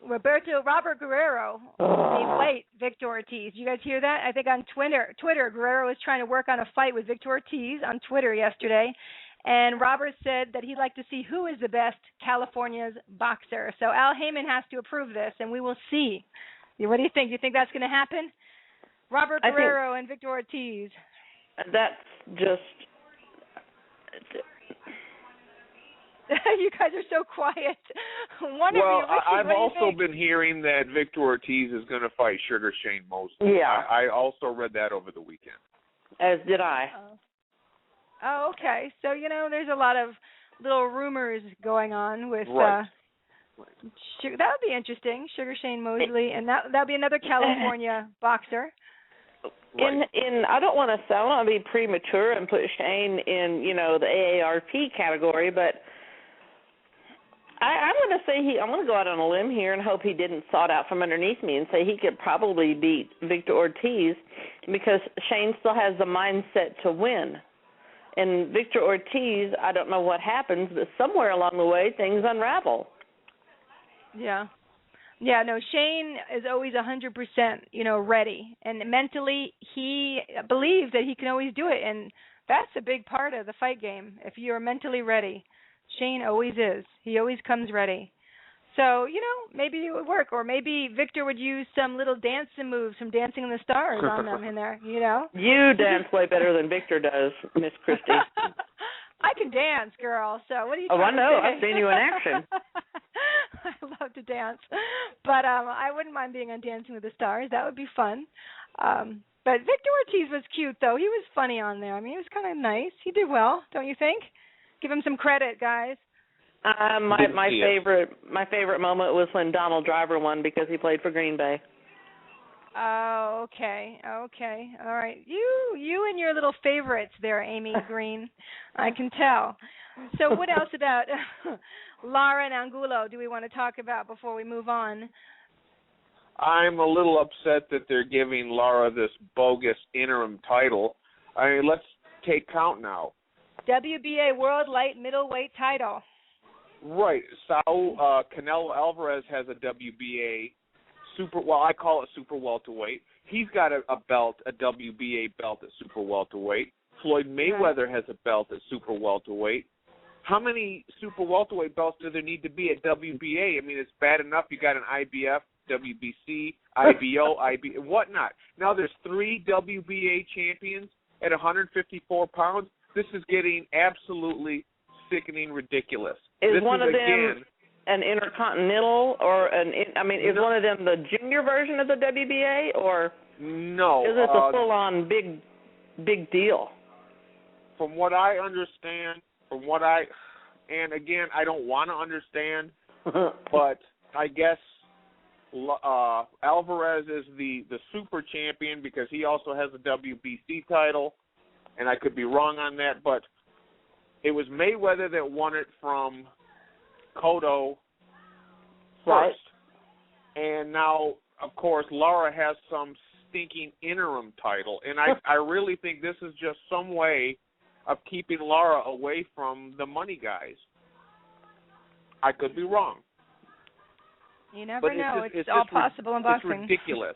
Robert Guerrero may fight Victor Ortiz. You guys hear that? I think on Twitter, Guerrero was trying to work on a fight with Victor Ortiz on Twitter yesterday. And Robert said that he'd like to see who is the best California's boxer. So Al Heyman has to approve this, and we will see. What do you think? Do you think that's going to happen? Robert Guerrero and Victor Ortiz. That's just... You guys are so quiet. I've also been hearing that Victor Ortiz is going to fight Sugar Shane Mosley. Yeah. I also read that over the weekend. As did I. Oh, okay. So, there's a lot of little rumors going on with... Right. That would be interesting, Sugar Shane Mosley, and that would be another California boxer. Right. I don't want to be premature and put Shane in, the AARP category, but I'm going to say I'm going to go out on a limb here and hope he didn't saw it out from underneath me and say he could probably beat Victor Ortiz because Shane still has the mindset to win. And Victor Ortiz, I don't know what happens, but somewhere along the way things unravel. Yeah. Yeah, no, Shane is always 100%, ready. And mentally, he believes that he can always do it. And that's a big part of the fight game. If you're mentally ready, Shane always is. He always comes ready. So, maybe it would work. Or maybe Victor would use some little dancing moves from Dancing in the Stars on them in there, You dance way better than Victor does, Miss Christie. I can dance, girl. So what are you trying I know. to say? I've seen you in action. I love to dance. But I wouldn't mind being on Dancing with the Stars. That would be fun. But Victor Ortiz was cute, though. He was funny on there. I mean, he was kind of nice. He did well, don't you think? Give him some credit, guys. My favorite moment was when Donald Driver won because he played for Green Bay. Oh, okay. All right. You and your little favorites there, Amy Green. I can tell. So what else about Lara and Angulo do we want to talk about before we move on? I'm a little upset that they're giving Lara this bogus interim title. I mean, let's take count now. WBA World Light Middleweight title. Right. Canelo Alvarez has a WBA I call it super welterweight. He's got a belt, a WBA belt at super welterweight. Floyd Mayweather has a belt at super welterweight. How many super welterweight belts do there need to be at WBA? I mean, it's bad enough you got an IBF, WBC, IBO, whatnot. Now there's 3 WBA champions at 154 pounds. This is getting absolutely sickening ridiculous. Is one of them an intercontinental is one of them the junior version of the WBA or no? Is it a full-on big deal? From what I understand, and again, I don't want to understand, but I guess Alvarez is the super champion because he also has a WBC title, and I could be wrong on that, but it was Mayweather that won it from Cotto first. Right. And now, of course, Lara has some stinking interim title, and I really think this is just some way of keeping Lara away from the money guys. I could be wrong. You never know. It's all possible in boxing. It's ridiculous.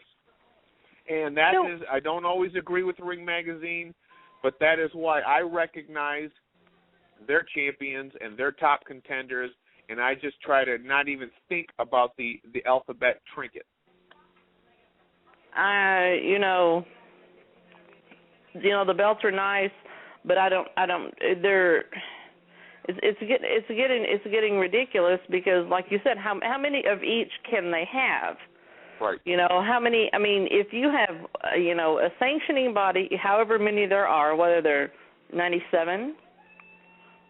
And I don't always agree with Ring Magazine, but that is why I recognize their champions and their top contenders, and I just try to not even think about the alphabet trinket. the belts are nice, but they're it's getting ridiculous because, like you said, how many of each can they have? Right. How many? I mean, if you have a sanctioning body, however many there are, whether they're 97,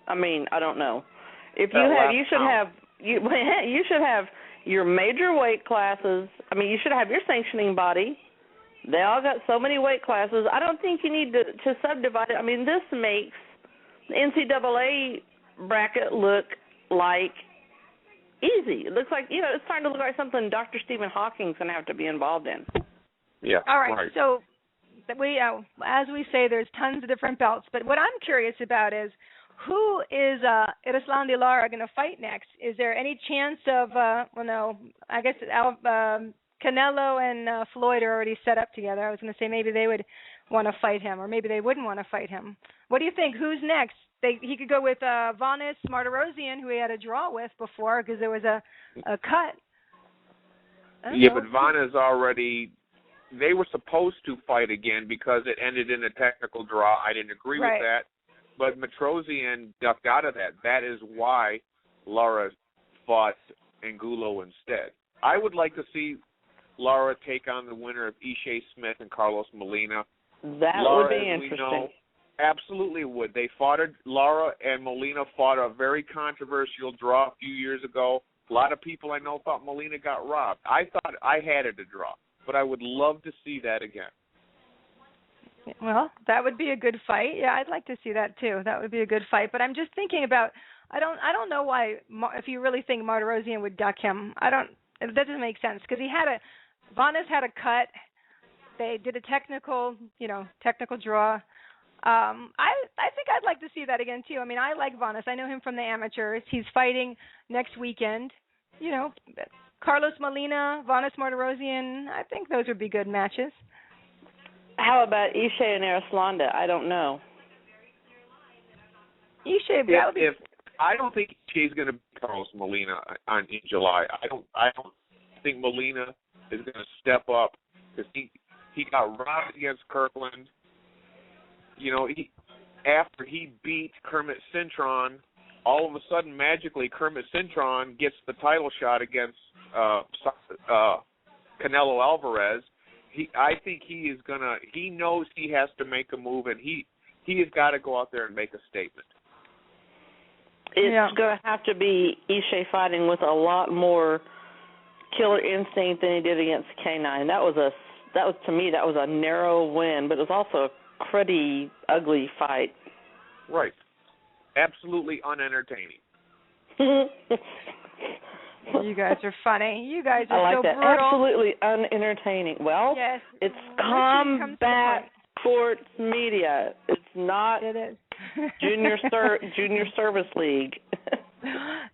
I mean, I don't know. If you should have your major weight classes. I mean, you should have your sanctioning body. They all got so many weight classes. I don't think you need to subdivide it. I mean, this makes the NCAA bracket look like easy. It looks like, it's starting to look like something Dr. Stephen Hawking's going to have to be involved in. Yeah. All right. So we, as we say, there's tons of different belts. But what I'm curious about is who is Ruslan de Lara going to fight next? Is there any chance of, I guess Canelo and Floyd are already set up together. I was going to say maybe they would want to fight him, or maybe they wouldn't want to fight him. What do you think? Who's next? He could go with Vanes Martirosyan, who he had a draw with before because there was a cut. Yeah, but Vanes already, they were supposed to fight again because it ended in a technical draw. I didn't agree with that. But Martirosyan ducked out of that. That is why Lara fought Angulo instead. I would like to see Lara take on the winner of Ishe Smith and Carlos Molina. That would be interesting. Absolutely would. Lara and Molina fought a very controversial draw a few years ago. A lot of people I know thought Molina got robbed. I thought I had it a draw, but I would love to see that again. Well, that would be a good fight. Yeah, I'd like to see that too. That would be a good fight. But I'm just thinking about, I don't know why, if you really think Martirosyan would duck him. That doesn't make sense because Vanes had a cut. They did a technical draw. I think I'd like to see that again too. I mean, I like Vanes. I know him from the amateurs. He's fighting next weekend. Carlos Molina, Vanes Martirosyan. I think those would be good matches. How about Ishe and Arislanda? I don't know. Ishe, I don't think Ishe's going to beat Carlos Molina in July. I don't think Molina is going to step up because he got robbed against Kirkland. After he beat Kermit Cintron, all of a sudden, magically, Kermit Cintron gets the title shot against Canelo Alvarez. I think he knows he has to make a move, and he has got to go out there and make a statement. It's going to have to be Ishe fighting with a lot more killer instinct than he did against K9. That was to me a narrow win, but it was also a pretty ugly fight. Right. Absolutely unentertaining. You guys are funny. You guys are I like so that. brutal. Absolutely unentertaining. Well, yes. It's combat sports media. It's not. It is. junior service league.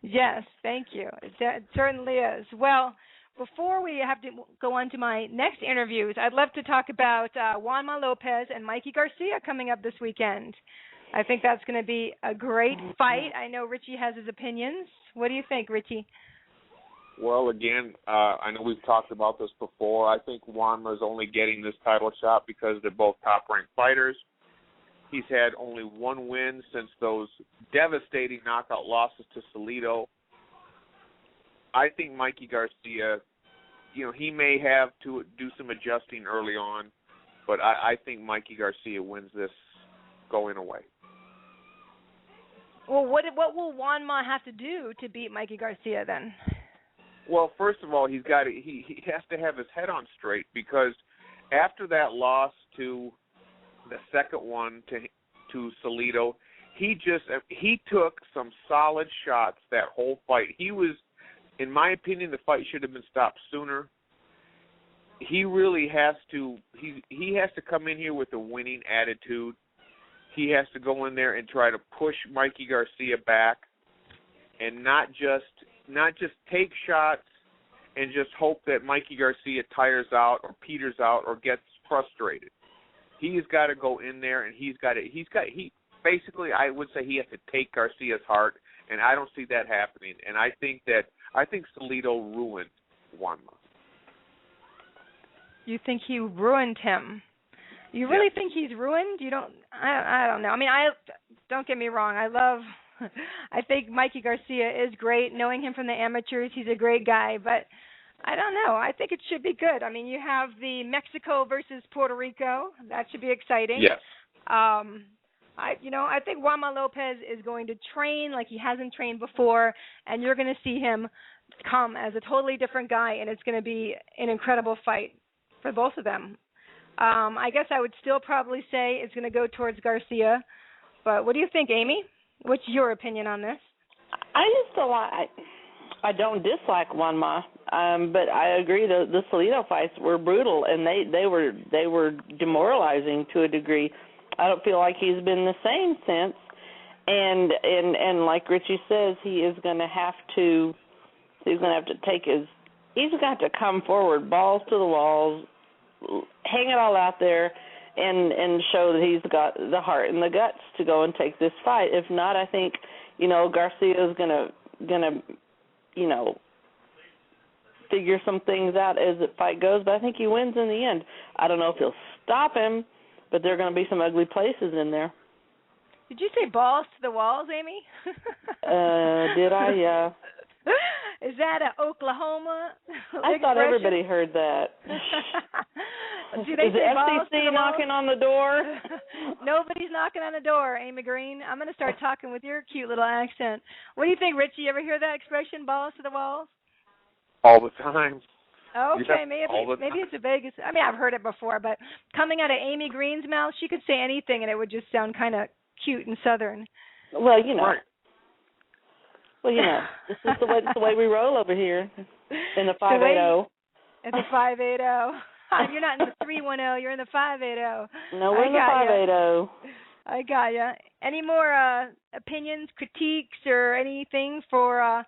Yes, thank you. It certainly is. Well, before we have to go on to my next interviews, I'd love to talk about Juanma Lopez and Mikey Garcia coming up this weekend. I think that's going to be a great fight. I know Richie has his opinions. What do you think, Richie? Well, again, I know we've talked about this before. I think Juanma is only getting this title shot because they're both top-ranked fighters. He's had only one win since those devastating knockout losses to Salido. I think Mikey Garcia, he may have to do some adjusting early on, but I think Mikey Garcia wins this going away. Well, what will Juanma have to do to beat Mikey Garcia then? Well, first of all, he has to have his head on straight because after that loss to the second one to Salido, he took some solid shots that whole fight. In my opinion, the fight should have been stopped sooner. He really has to he has to come in here with a winning attitude. He has to go in there and try to push Mikey Garcia back and not just take shots and just hope that Mikey Garcia tires out or peters out or gets frustrated. He's got to go in there and he basically, I would say he has to take Garcia's heart, and I don't see that happening. And I think Salido ruined Juanma. You think he ruined him? You really think he's ruined? You don't? I don't know. I mean, don't get me wrong. I think Mikey Garcia is great. Knowing him from the amateurs, he's a great guy. But I don't know. I think it should be good. I mean, you have the Mexico versus Puerto Rico. That should be exciting. Yes. I think Juanma Lopez is going to train like he hasn't trained before, and you're going to see him come as a totally different guy, and it's going to be an incredible fight for both of them. I guess I would still probably say it's going to go towards Garcia, but what do you think, Amy? What's your opinion on this? I don't dislike Juanma, but I agree the Salido fights were brutal, and they were demoralizing to a degree. I don't feel like he's been the same since, and like Richie says, he's going to have to come forward, balls to the walls, hang it all out there, and show that he's got the heart and the guts to go and take this fight. If not, I think Garcia's gonna figure some things out as the fight goes. But I think he wins in the end. I don't know if he'll stop him, but there are going to be some ugly places in there. Did you say balls to the walls, Amy? Did I? Yeah. Is that an Oklahoma I thought everybody heard that. Do they Is the FCC knocking on the door? Nobody's knocking on the door, Amy Green. I'm going to start talking with your cute little accent. What do you think, Richie? You ever hear that expression, balls to the walls? All the time. Okay, maybe it's a Vegas. I mean, I've heard it before, but coming out of Amy Green's mouth, she could say anything, and it would just sound kind of cute and Southern. Well, Right. This is the way we roll over here in the 580. In the 580. You're not in the 310. You're in the 580. No, we're in the 580. I got you. Any more opinions, critiques, or anything for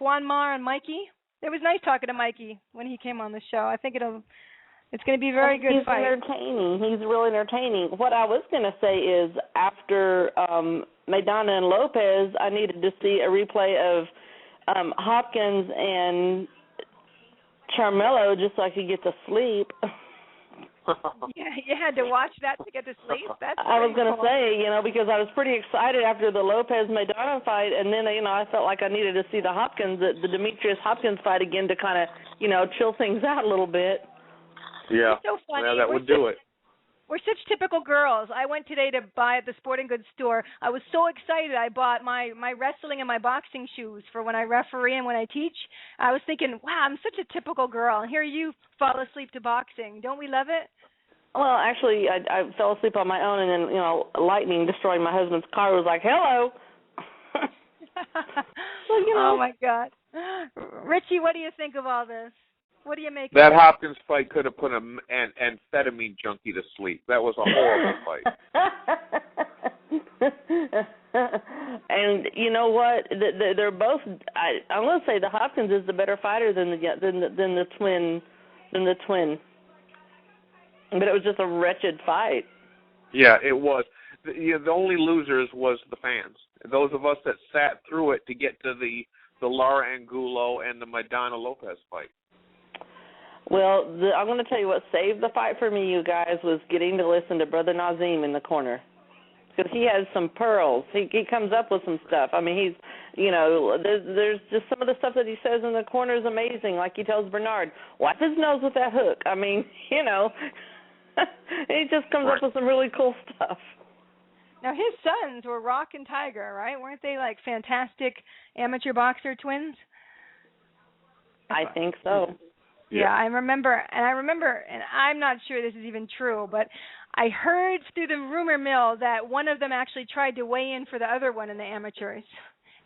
Juanma and Mikey? It was nice talking to Mikey when he came on the show. I think it's going to be a very good fight. He's entertaining. He's really entertaining. What I was going to say is after Maidana and Lopez, I needed to see a replay of Hopkins and Charmelo just so I could get to sleep. Yeah, you had to watch that to get to sleep? I was going to say, because I was pretty excited after the Lopez-Maidana fight, and then, I felt like I needed to see the Demetrius-Hopkins fight again to kind of, chill things out a little bit. Yeah, it's so funny. Yeah, that would do it. We're such typical girls. I went today to buy at the sporting goods store. I was so excited. I bought my wrestling and my boxing shoes for when I referee and when I teach. I was thinking, wow, I'm such a typical girl. And here you fall asleep to boxing. Don't we love it? Well, actually, I fell asleep on my own, and then, lightning destroying my husband's car was like, hello. Oh, my God. Richie, what do you think of all this? What do you make that of it? Hopkins fight could have put an amphetamine junkie to sleep. That was a horrible fight. And you know what? They're both. I'm going to say the Hopkins is the better fighter than the twin. But it was just a wretched fight. Yeah, it was. The only losers was the fans. Those of us that sat through it to get to the Lara Angulo and the Maidana Lopez fight. Well, I'm going to tell you what saved the fight for me, you guys, was getting to listen to Brother Nazim in the corner. Because he has some pearls. He comes up with some stuff. I mean, he's, there's just some of the stuff that he says in the corner is amazing. Like he tells Bernard, wipe his nose with that hook. I mean, he just comes up with some really cool stuff. Now, his sons were Rock and Tiger, right? Weren't they, like, fantastic amateur boxer twins? I think so. Yeah, I remember, and I'm not sure this is even true, but I heard through the rumor mill that one of them actually tried to weigh in for the other one in the amateurs.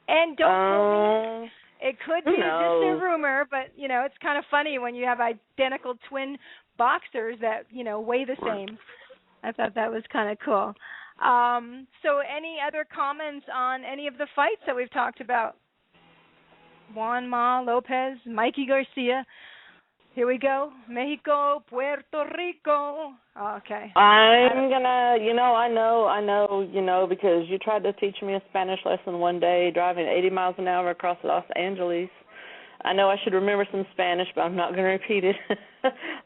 And don't quote me. It could be just a rumor, but, it's kind of funny when you have identical twin boxers that, weigh the same. I thought that was kind of cool. So any other comments on any of the fights that we've talked about? Juanma Lopez, Mikey Garcia. Here we go. Mexico, Puerto Rico. Okay. I'm going to, I know, because you tried to teach me a Spanish lesson one day driving 80 miles an hour across Los Angeles. I know I should remember some Spanish, but I'm not going to repeat it.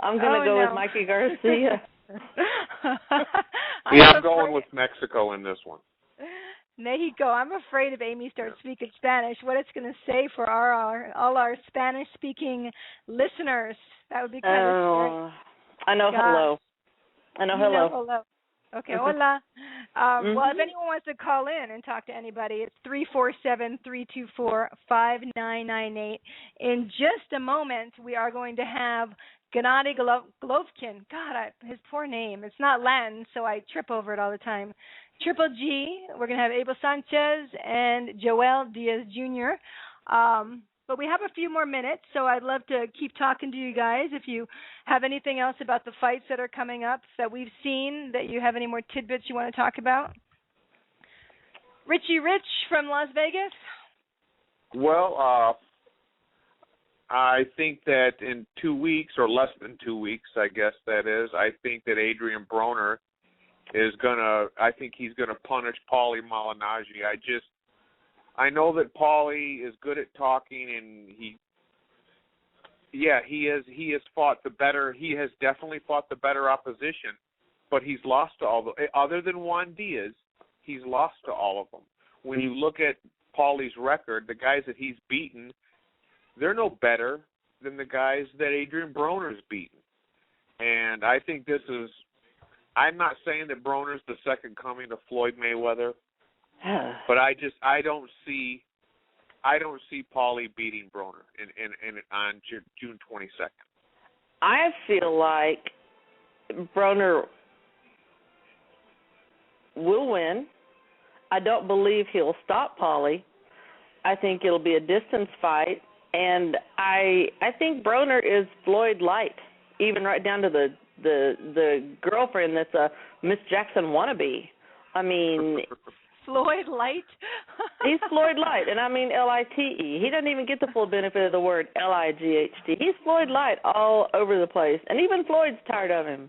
I'm going to go with Mikey Garcia. Yeah, I'm going with Mexico in this one. Mexico. I'm afraid if Amy starts speaking Spanish, what it's going to say for all our Spanish-speaking listeners. That would be kind of scary. I know hello. I know hello. Hello. Okay, hola. Well, if anyone wants to call in and talk to anybody, it's 347-324-5998. In just a moment, we are going to have Gennady Golovkin. God, his poor name. It's not Latin, so I trip over it all the time. Triple G. We're going to have Abel Sanchez and Joel Diaz Jr. But we have a few more minutes, so I'd love to keep talking to you guys. If you have anything else about the fights that are coming up that we've seen, that you have any more tidbits you want to talk about. Richie Rich from Las Vegas. Well, I think that in 2 weeks, or less than 2 weeks, I guess that is, I think that Adrian Broner is I think he's gonna punish Paulie Malignaggi. I know that Paulie is good at talking, and he has fought the better. He has definitely fought the better opposition, but he's lost to all other than Juan Diaz. He's lost to all of them. When you look at Paulie's record, the guys that he's beaten, they're no better than the guys that Adrian Broner's beaten. And I think this is. I'm not saying that Broner's the second coming of Floyd Mayweather. But I don't see Paulie beating Broner on June 22nd. I feel like Broner will win. I don't believe he'll stop Paulie. I think it'll be a distance fight, and I think Broner is Floyd light, even right down to the girlfriend that's a Miss Jackson wannabe. I mean. Floyd Light? He's Floyd Light, and I mean L-I-T-E. He doesn't even get the full benefit of the word L-I-G-H-T. He's Floyd Light all over the place, and even Floyd's tired of him.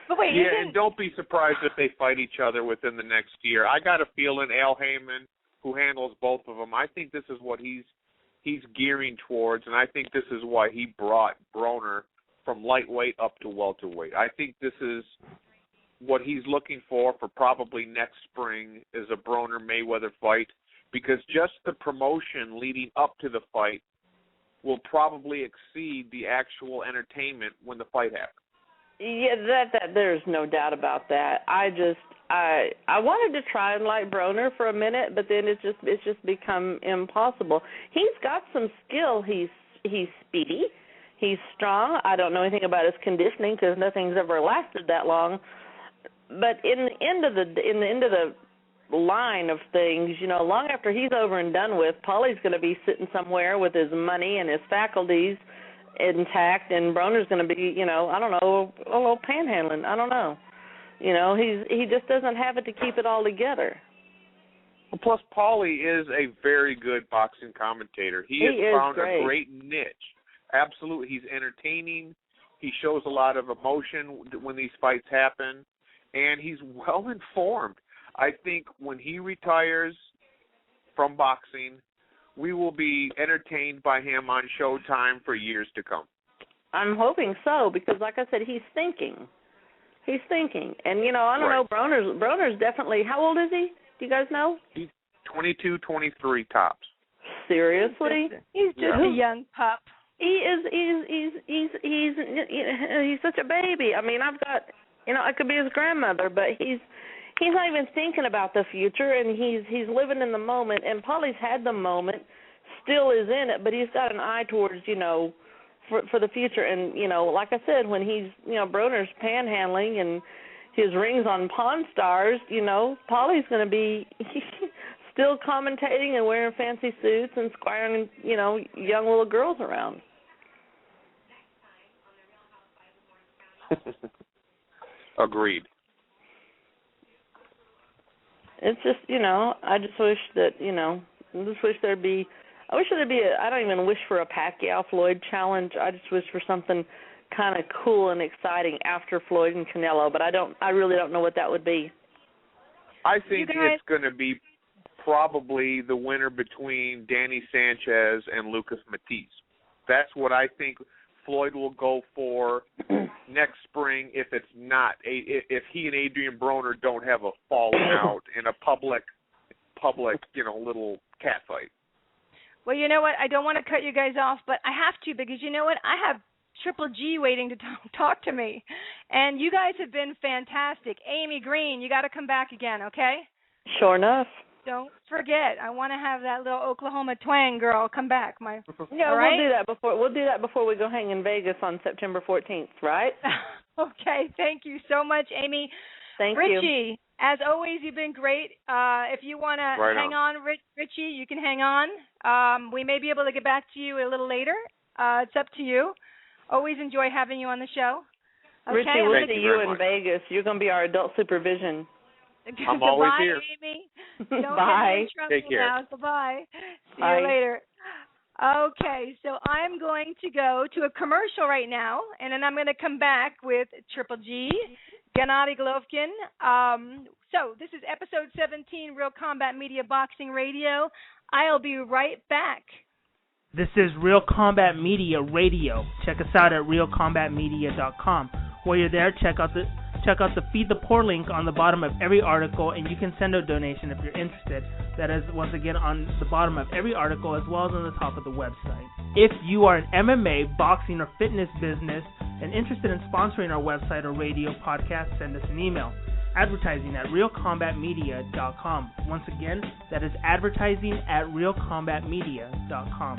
But wait, and don't be surprised if they fight each other within the next year. I got a feeling Al Heyman, who handles both of them, I think this is what he's gearing towards, and I think this is why he brought Broner from lightweight up to welterweight. I think this is what he's looking for probably next spring is a Broner-Mayweather fight, because just the promotion leading up to the fight will probably exceed the actual entertainment when the fight happens. Yeah, that there's no doubt about that. I wanted to try and like Broner for a minute, but then it's just become impossible. He's got some skill. He's speedy. He's strong. I don't know anything about his conditioning because nothing's ever lasted that long. But in the end of the line of things, long after he's over and done with, Paulie's going to be sitting somewhere with his money and his faculties intact, and Broner's going to be, I don't know, a little panhandling. I don't know. He just doesn't have it to keep it all together. Well, plus, Paulie is a very good boxing commentator. He has found a great niche. Absolutely. He's entertaining. He shows a lot of emotion when these fights happen. And he's well informed. I think when he retires from boxing, we will be entertained by him on Showtime for years to come. I'm hoping so, because like I said, he's thinking. And, I don't know, Broner's definitely, how old is he? Do you guys know? He's 22, 23 tops. Seriously? He's just a young pup. He's such a baby. I mean, I've got... I could be his grandmother, but he's not even thinking about the future, and he's living in the moment. And Paulie's had the moment, still is in it, but he's got an eye towards, for the future. And, like I said, when he's, Broner's panhandling and his rings on Pawn Stars, Paulie's going to be still commentating and wearing fancy suits and squiring, young little girls around. Agreed. It's just, I just wish that, I wish there'd be I don't even wish for a Pacquiao-Floyd challenge. I just wish for something kind of cool and exciting after Floyd and Canelo, but I really don't know what that would be. I think it's going to be probably the winner between Danny Sanchez and Lucas Matisse. That's what I think Floyd will go for next spring if it's not if he and Adrian Broner don't have a falling out in a public little cat fight. Well, you know what? I don't want to cut you guys off, but I have to because you know what? I have Triple G waiting to talk to me, and you guys have been fantastic. Amy Green, you got to come back again, okay? Sure enough. Don't forget, I want to have that little Oklahoma twang girl come back. Yeah, all right? We'll do that before we go hang in Vegas on September 14th, right? Okay, thank you so much, Amy. Thank Richie, you. Richie, as always, you've been great. If you want to hang on, Richie, you can hang on. We may be able to get back to you a little later. It's up to you. Always enjoy having you on the show. Okay, Richie, we'll see you in much. Vegas. You're going to be our adult supervision. I'm always Bye, here. Amy. Don't Bye. get me in trouble Take care. now. Bye-bye. See Bye. you later. Okay, so I'm going to go to a commercial right now, and then I'm going to come back with Triple G, Gennady Golovkin. So this is episode 17, Real Combat Media Boxing Radio. I'll be right back. This is Real Combat Media Radio. Check us out at realcombatmedia.com. While you're there, check out the Feed the Poor link on the bottom of every article, and you can send a donation if you're interested. That is, once again, on the bottom of every article as well as on the top of the website. If you are an MMA, boxing, or fitness business and interested in sponsoring our website or radio podcast, send us an email. Advertising at realcombatmedia.com. Once again, that is advertising at realcombatmedia.com.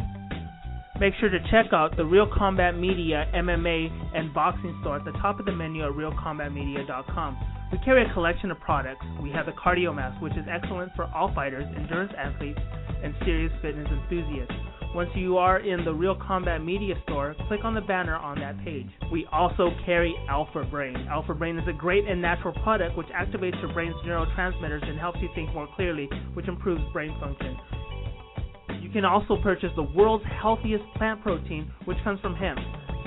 Make sure to check out the Real Combat Media MMA and boxing store at the top of the menu at realcombatmedia.com. We carry a collection of products. We have the Cardio Mask, which is excellent for all fighters, endurance athletes, and serious fitness enthusiasts. Once you are in the Real Combat Media store, click on the banner on that page. We also carry Alpha Brain. Alpha Brain is a great and natural product which activates your brain's neurotransmitters and helps you think more clearly, which improves brain function. You can also purchase the world's healthiest plant protein, which comes from hemp.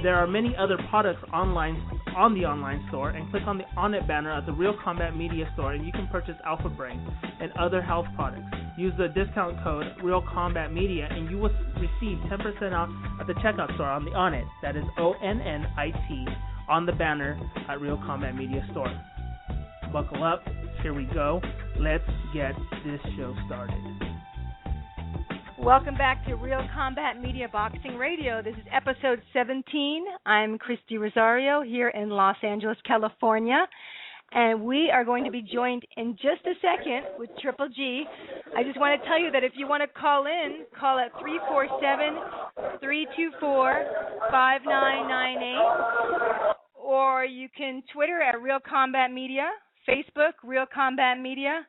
There are many other products online on the online store, and click on the On It banner at the Real Combat Media store, and you can purchase Alpha Brain and other health products. Use the discount code Real Combat Media, and you will receive 10% off at the checkout store on the On It. That is ONNIT on the banner at Real Combat Media store. Buckle up. Here we go. Let's get this show started. Welcome back to Real Combat Media Boxing Radio. This is episode 17. I'm Christy Rosario here in Los Angeles, California. And we are going to be joined in just a second with Triple G. I just want to tell you that if you want to call in, call at 347-324-5998. Or you can Twitter at Real Combat Media, Facebook, Real Combat Media.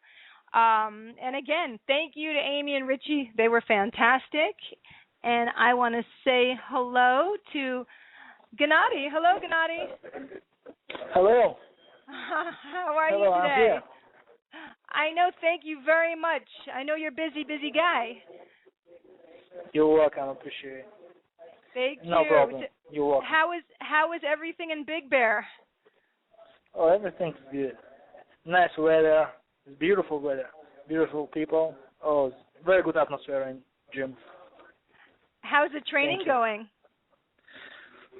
And again, thank you to Amy and Richie. They were fantastic. And I want to say hello to Gennady. Hello, Gennady. Hello. How are Hello, you I'm today? here. I know. Thank you very much. I know you're a busy guy. You're welcome. Appreciate it. Thank you. No problem. You're welcome. How is everything in Big Bear? Oh, everything's good. Nice weather. It's beautiful weather. Beautiful people. Oh, it's very good atmosphere in gym. How's the training going?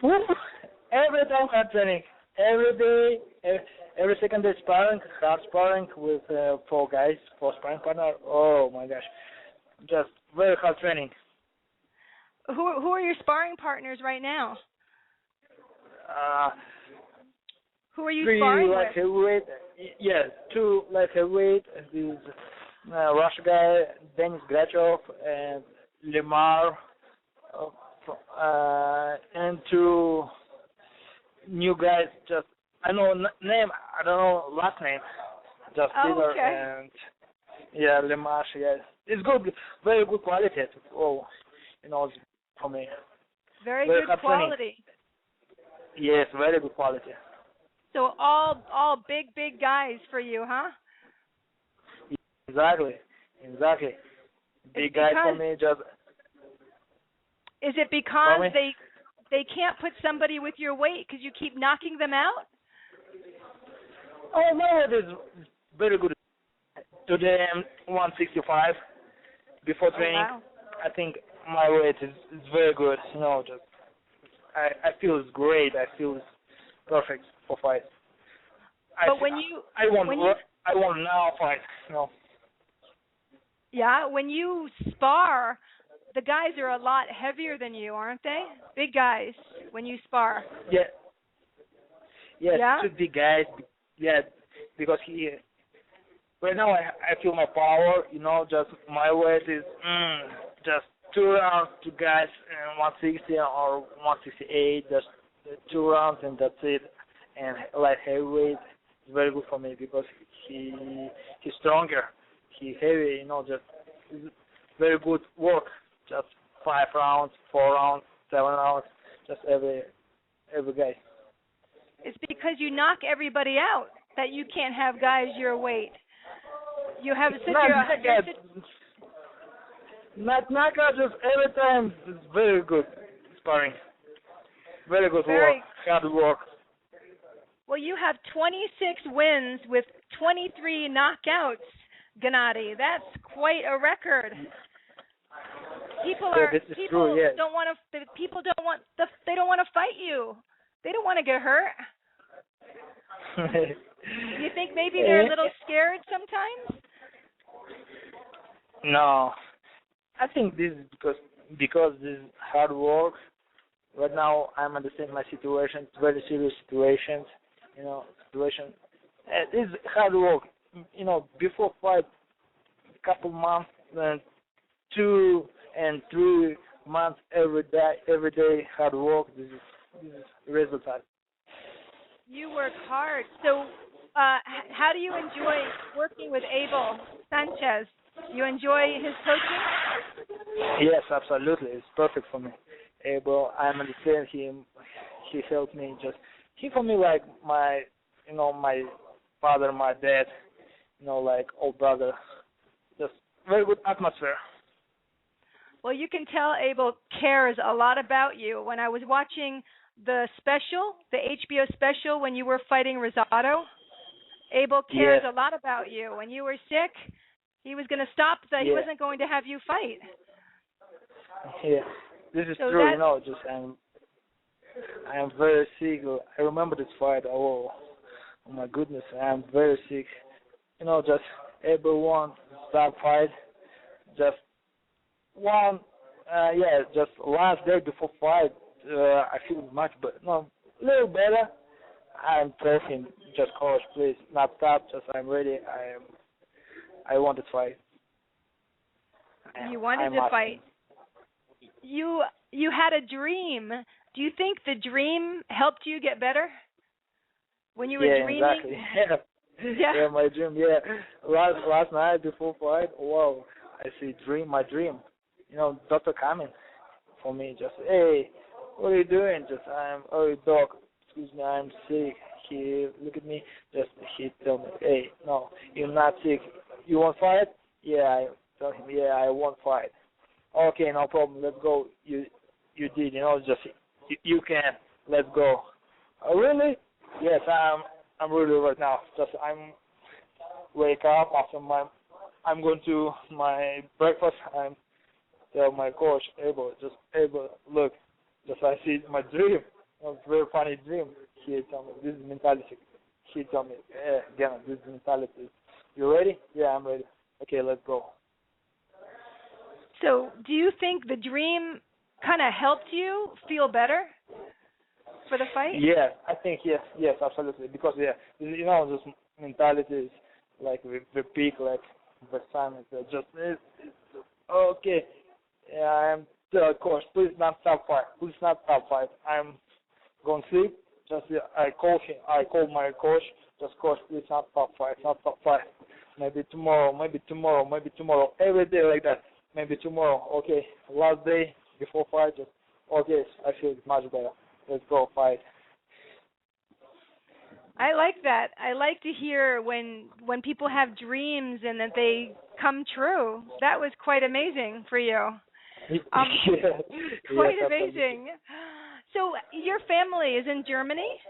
Every time hard training. Every day, every second day sparring, hard sparring with 4 guys, 4 sparring partner. Oh my gosh, just very hard training. Who are your sparring partners right now? Who are you 3 sparring light with? heavyweight. Yeah, 2 light heavyweight. This Russian guy, Denis Grachov, and Lemar, and 2 new guys. Just I know name. I don't know last name. Just Peter okay. and Lemar. Yeah, it's good. Very good quality. Oh, for me. Very good quality. Yes, very good quality. So all big guys for you, huh? Exactly. Big guy for me. Just. Is it because they can't put somebody with your weight because you keep knocking them out? Oh no, it is very good. Today I'm 165. Before training, wow. I think my weight is very good. I feel it's great. I feel it's perfect for fight. But I want now fight. No. Yeah, when you spar, the guys are a lot heavier than you, aren't they? Big guys when you spar. Yeah. Yes, Yeah? two big guys. Yeah, because right now I feel my power. Just my weight is just 2 rounds, 2 guys, 160 or 168. Just 2 rounds and that's it. And light heavyweight is very good for me because he's stronger. He's heavy. Just very good work. Just 5 rounds, 4 rounds, 7 rounds. Just every guy. It's because you knock everybody out that you can't have guys your weight. You have such Not knockout, just every time it's very good sparring. Very good work, hard work. Well, you have 26 wins with 23 knockouts, Gennady. That's quite a record. People don't want to fight you. They don't want to get hurt. You think maybe they're a little scared sometimes? No, I think this is because this is hard work. Right now, I'm understanding my situation. It's very serious situations. Situation. It's hard work. Before fight, a couple months, 2 and 3 months every day hard work. This is result. You work hard. So, how do you enjoy working with Abel Sanchez? You enjoy his coaching? Yes, absolutely. It's perfect for me. Abel, I understand him. He helped me. He for me like my father, my dad. Like old brother. Just very good atmosphere. Well, you can tell Abel cares a lot about you. When I was watching the HBO special, when you were fighting Rosado, Abel cares a lot about you. When you were sick, he was going to stop that. He wasn't going to have you fight. Yeah, this is true. I am very sick. I remember this fight. Oh my goodness, I am very sick. Just Abel won that fight. Just one. Just last day before fight. I feel much better. No, a little better. I'm telling him, just coach, please, not stop. Just I'm ready. I want to fight. You wanted to fight. You had a dream. Do you think the dream helped you get better when you were dreaming? Exactly. Yeah, my dream. Yeah, last night before fight. Wow, I see my dream. Doctor coming for me. Just hey. What are you doing? Doc, excuse me, I'm sick. He look at me, he tell me, hey, no, you're not sick. You want fight? Yeah, I tell him, yeah, I want fight. Okay, no problem, let's go. You did, you can, let's go. Oh, really? Yes, I'm really right now. I'm wake up after I'm going to my breakfast. I'm tell my coach, Abel, look. I see my dream. A very funny dream. He told me, this is mentality. He told me, Genna, this is mentality. You ready? Yeah, I'm ready. Okay, let's go. So, do you think the dream kind of helped you feel better for the fight? Yeah, I think yes, absolutely. Because this mentality is like the peak, like the sun. It's okay. Yeah, I'm. Coach, please not stop fight. Please not stop fight. I'm going to sleep. I call him. I call my coach. Coach, please not stop fight. Not stop fight. Maybe tomorrow. Every day like that. Maybe tomorrow. Okay. Last day before fight. Okay. I feel much better. Let's go fight. I like that. I like to hear when people have dreams and that they come true. That was quite amazing for you. Quite amazing. So your family is in Germany?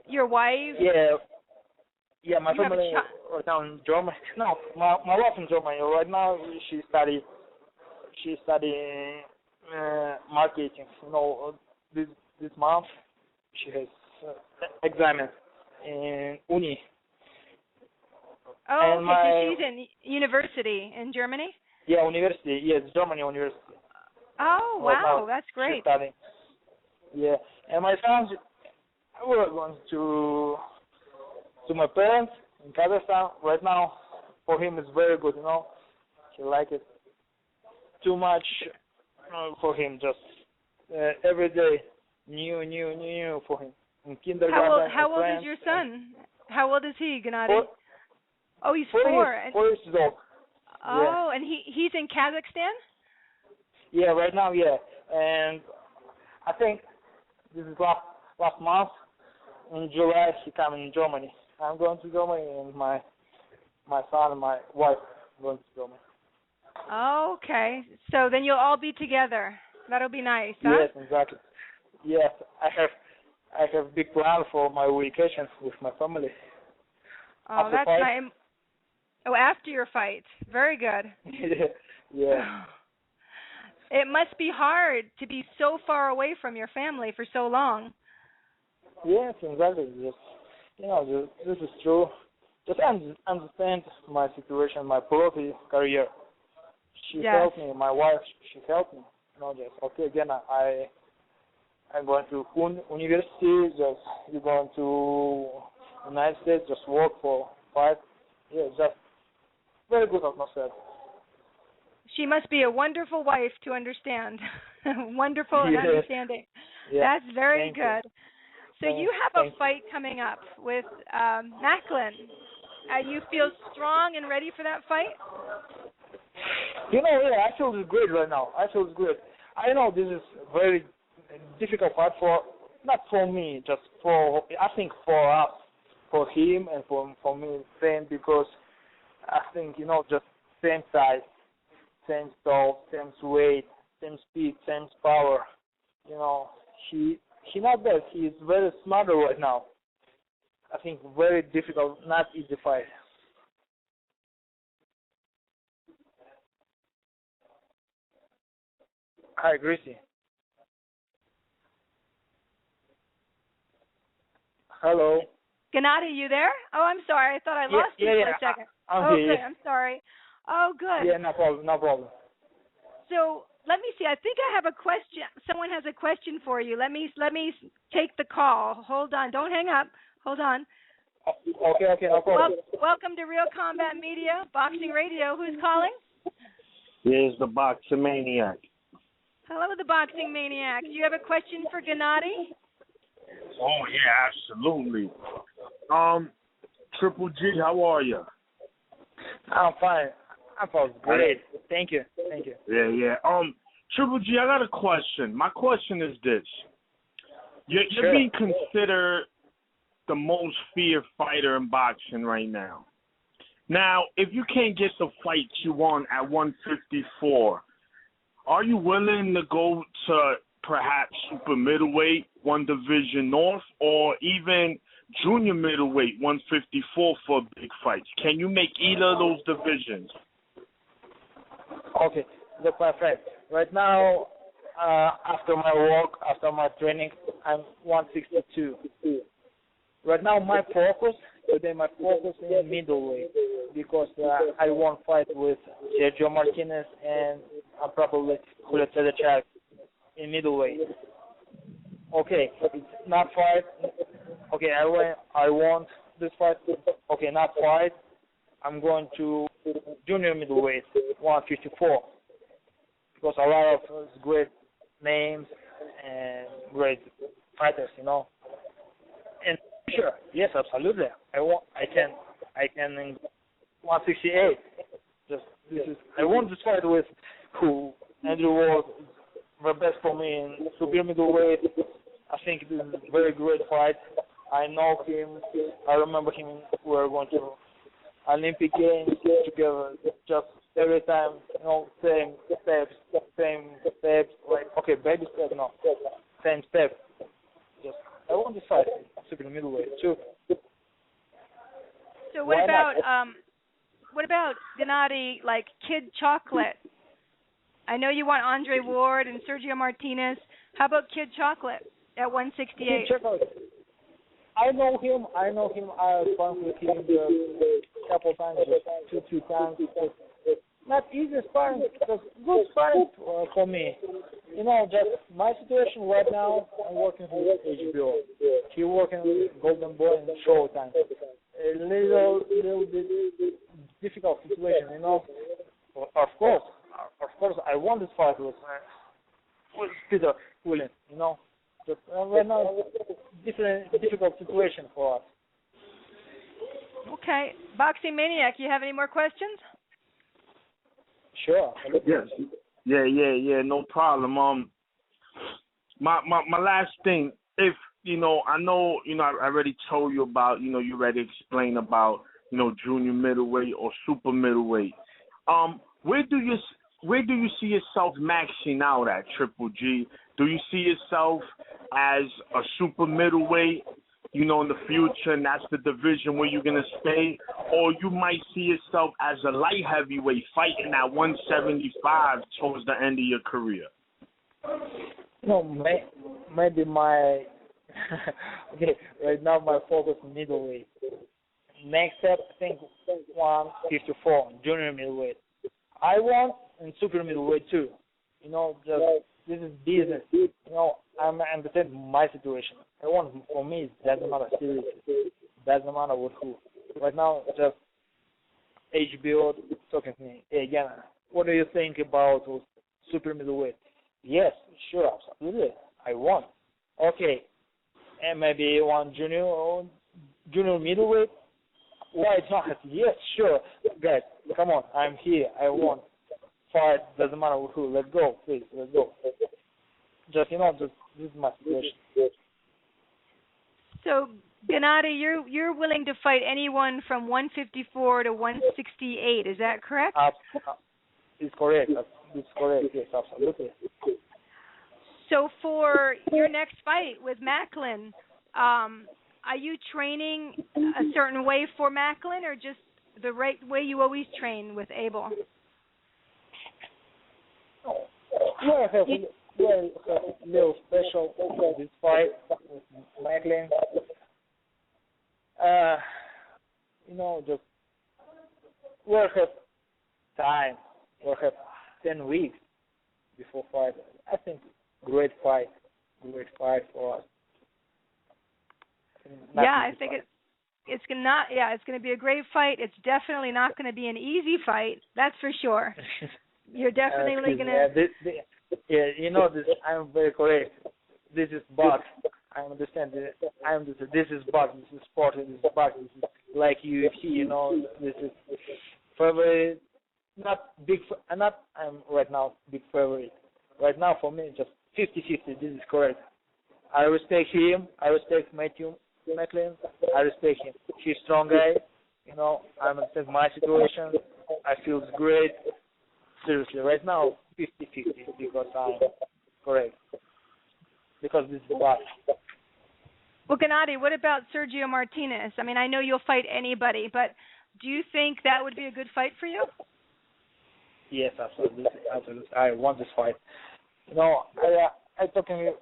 Your wife? Yeah. My family right now in Germany. No, my wife in Germany right now. She's studying marketing. This month she has exam in uni. Oh, And okay. So she's in university in Germany? Yeah, university. Yes, Germany university. Oh, Right wow. now, That's great. she's studying. Yeah, and my son, we were going to my parents in Kazakhstan. Right now, for him, it's very good. He like it too much for him. Just every day, new for him. In kindergarten. How old is your son? How old is he, Gennady? 4. Oh, he's 4 4. years, 4 years old. Oh, Yeah. and he's in Kazakhstan? Yeah, right now, yeah. And I think this is last month. In July, he coming in Germany. I'm going to Germany, and my son and my wife going to Germany. Okay. So then you'll all be together. That'll be nice, huh? Yes, exactly. Yes, I have big plan for my vacation with my family. Oh, after that's fight. nice. Oh, after your fight. Very good. Yeah. It must be hard to be so far away from your family for so long. Yes, exactly. This is true. Just understand my situation, my political career. She helped me. My wife, she helped me. Just okay. Again, I'm going to university. Just you're going to United States. Just work for 5 years. Just very good atmosphere. She must be a wonderful wife to understand. Wonderful and understanding. Yeah. That's very Thank good. You. So you have a fight coming up with Macklin. You feel strong and ready for that fight? Yeah, I feel great right now. I feel great. I know this is very difficult fight not for me, just I think for us, for him and for me, same, because I think, just same size, same tall, same weight, same speed, same power. He not bad. He is very smart right now. I think very difficult, not easy fight. Hi, Gracie. Hello. Gennady, you there? Oh, I'm sorry. I thought I lost you for a second. Good. I'm sorry. Oh, good. Yeah, no problem. So let me see. I think I have a question. Someone has a question for you. Let me take the call. Hold on. Don't hang up. Hold on. Okay, no problem. Welcome to Real Combat Media, Boxing Radio. Who's calling? Here's the Boxing Maniac. Hello, the Boxing Maniac. Do you have a question for Gennady? Oh, yeah, absolutely. Triple G, how are you? I'm fine. I'm fine. Great. Thank you. Yeah. Triple G, I got a question. My question is this. You're being considered the most feared fighter in boxing right now. Now, if you can't get the fight you want at 154, are you willing to go to perhaps super middleweight, one division north, or even junior middleweight, 154 for big fights? Can you make either of those divisions? Okay, look, my friend. Right now, after my work, after my training, I'm 162. Right now, my focus is middleweight because I won't fight with Sergio Martinez and probably Julio Cesar in middleweight. Okay, it's not fight. Okay, I want this fight. Okay, not fight. I'm going to junior middleweight, 154, because a lot of great names and great fighters, And sure, yes, absolutely. I can in 168. I want this fight with Andrew Ward, the best for me in super middleweight. I think this is a very great fight. I know him. I remember him. We were going to Olympic Games together. Just every time, same steps. Like, okay, baby step, no, same step. Just I want to fight super middleweight too. So what about Gennady, like Kid Chocolate? I know you want Andre Ward and Sergio Martinez. How about Kid Chocolate? at 168? Check out. I know him. I sparred with him a couple times, just two times. Not easy sparring, because good sparring for me. Just my situation right now, I'm working with HBO. He working with Golden Boy and Showtime. A little bit difficult situation, Of course, I want this fight with Peter Williams, Just right now, difficult situation for us. Okay, Boxing Maniac, you have any more questions? Sure. Yes. Yeah. No problem. My last thing, if I know, I already told you about, you already explained about, junior middleweight or super middleweight. Where do you see yourself maxing out at, Triple G? Do you see yourself as a super middleweight, in the future, and that's the division where you're gonna stay, or you might see yourself as a light heavyweight fighting at 175 towards the end of your career? Maybe my right now my focus is middleweight. Next step, I think 154 junior middleweight. I want in super middleweight too. Just this is business. I understand my situation. I want, for me, it doesn't matter seriously. It doesn't matter with who. Right now, just HBO talking to me. Hey, again, what do you think about super middleweight? Yes, sure, absolutely. I want. Okay, and maybe one junior middleweight. Why not? Yes, sure. Guys, come on. I'm here. I want. Fight. Doesn't matter with who. Let's go, please. Let's go. Just, this is my situation. So, Gennady, you're willing to fight anyone from 154 to 168. Is that correct? It's correct. It's correct. Yes, absolutely. So, for your next fight with Macklin, are you training a certain way for Macklin, or just the right way you always train with Abel? I have a little special this fight with Macklin. Just we'll have time. We'll have 10 weeks before fight. I think great fight for us. I think it's going to be a great fight. It's definitely not going to be an easy fight. That's for sure. You're definitely going to. This. I'm very correct. This is box. I understand. This is box. This is sport. This is box. This is like UFC. This is favorite. Not big. I'm right now big favorite. Right now for me just 50-50. This is correct. I respect him. I respect Matthew Macklin. I respect him. He's a strong guy. I understand my situation. I feel great. Seriously, right now 50-50 because I'm correct. Because this is box. Well, Gennady, what about Sergio Martinez? I mean, I know you'll fight anybody, but do you think that would be a good fight for you? Yes, absolutely. I want this fight. I talking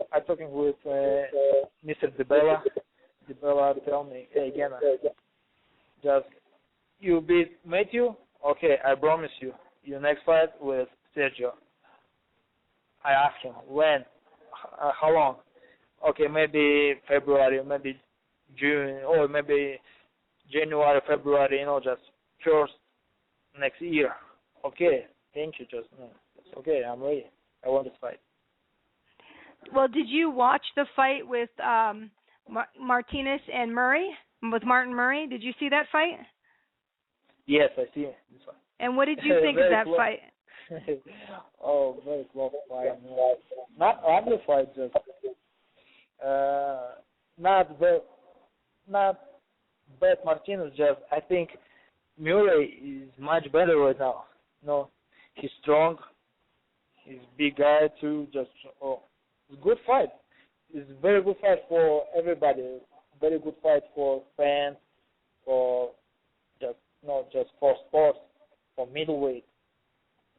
with Mr. DeBella. DeBella tell me, hey, again, just you beat Matthew. Okay, I promise you. Your next fight with Sergio. I asked him when, how long. Okay, maybe February, maybe June, or maybe January, February. Just first next year. Okay, thank you. Just okay, I'm ready. I want this fight. Well, did you watch the fight with Martinez and Murray, with Martin Murray? Did you see that fight? Yes, I see this fight. And what did you think of that fight? Very close fight. Not ugly fight, just not bad Martinez. Just I think Murray is much better right now. He's strong. He's big guy too. Just it's a good fight. It's a very good fight for everybody. Very good fight for fans, for just not just for sports, for middleweight.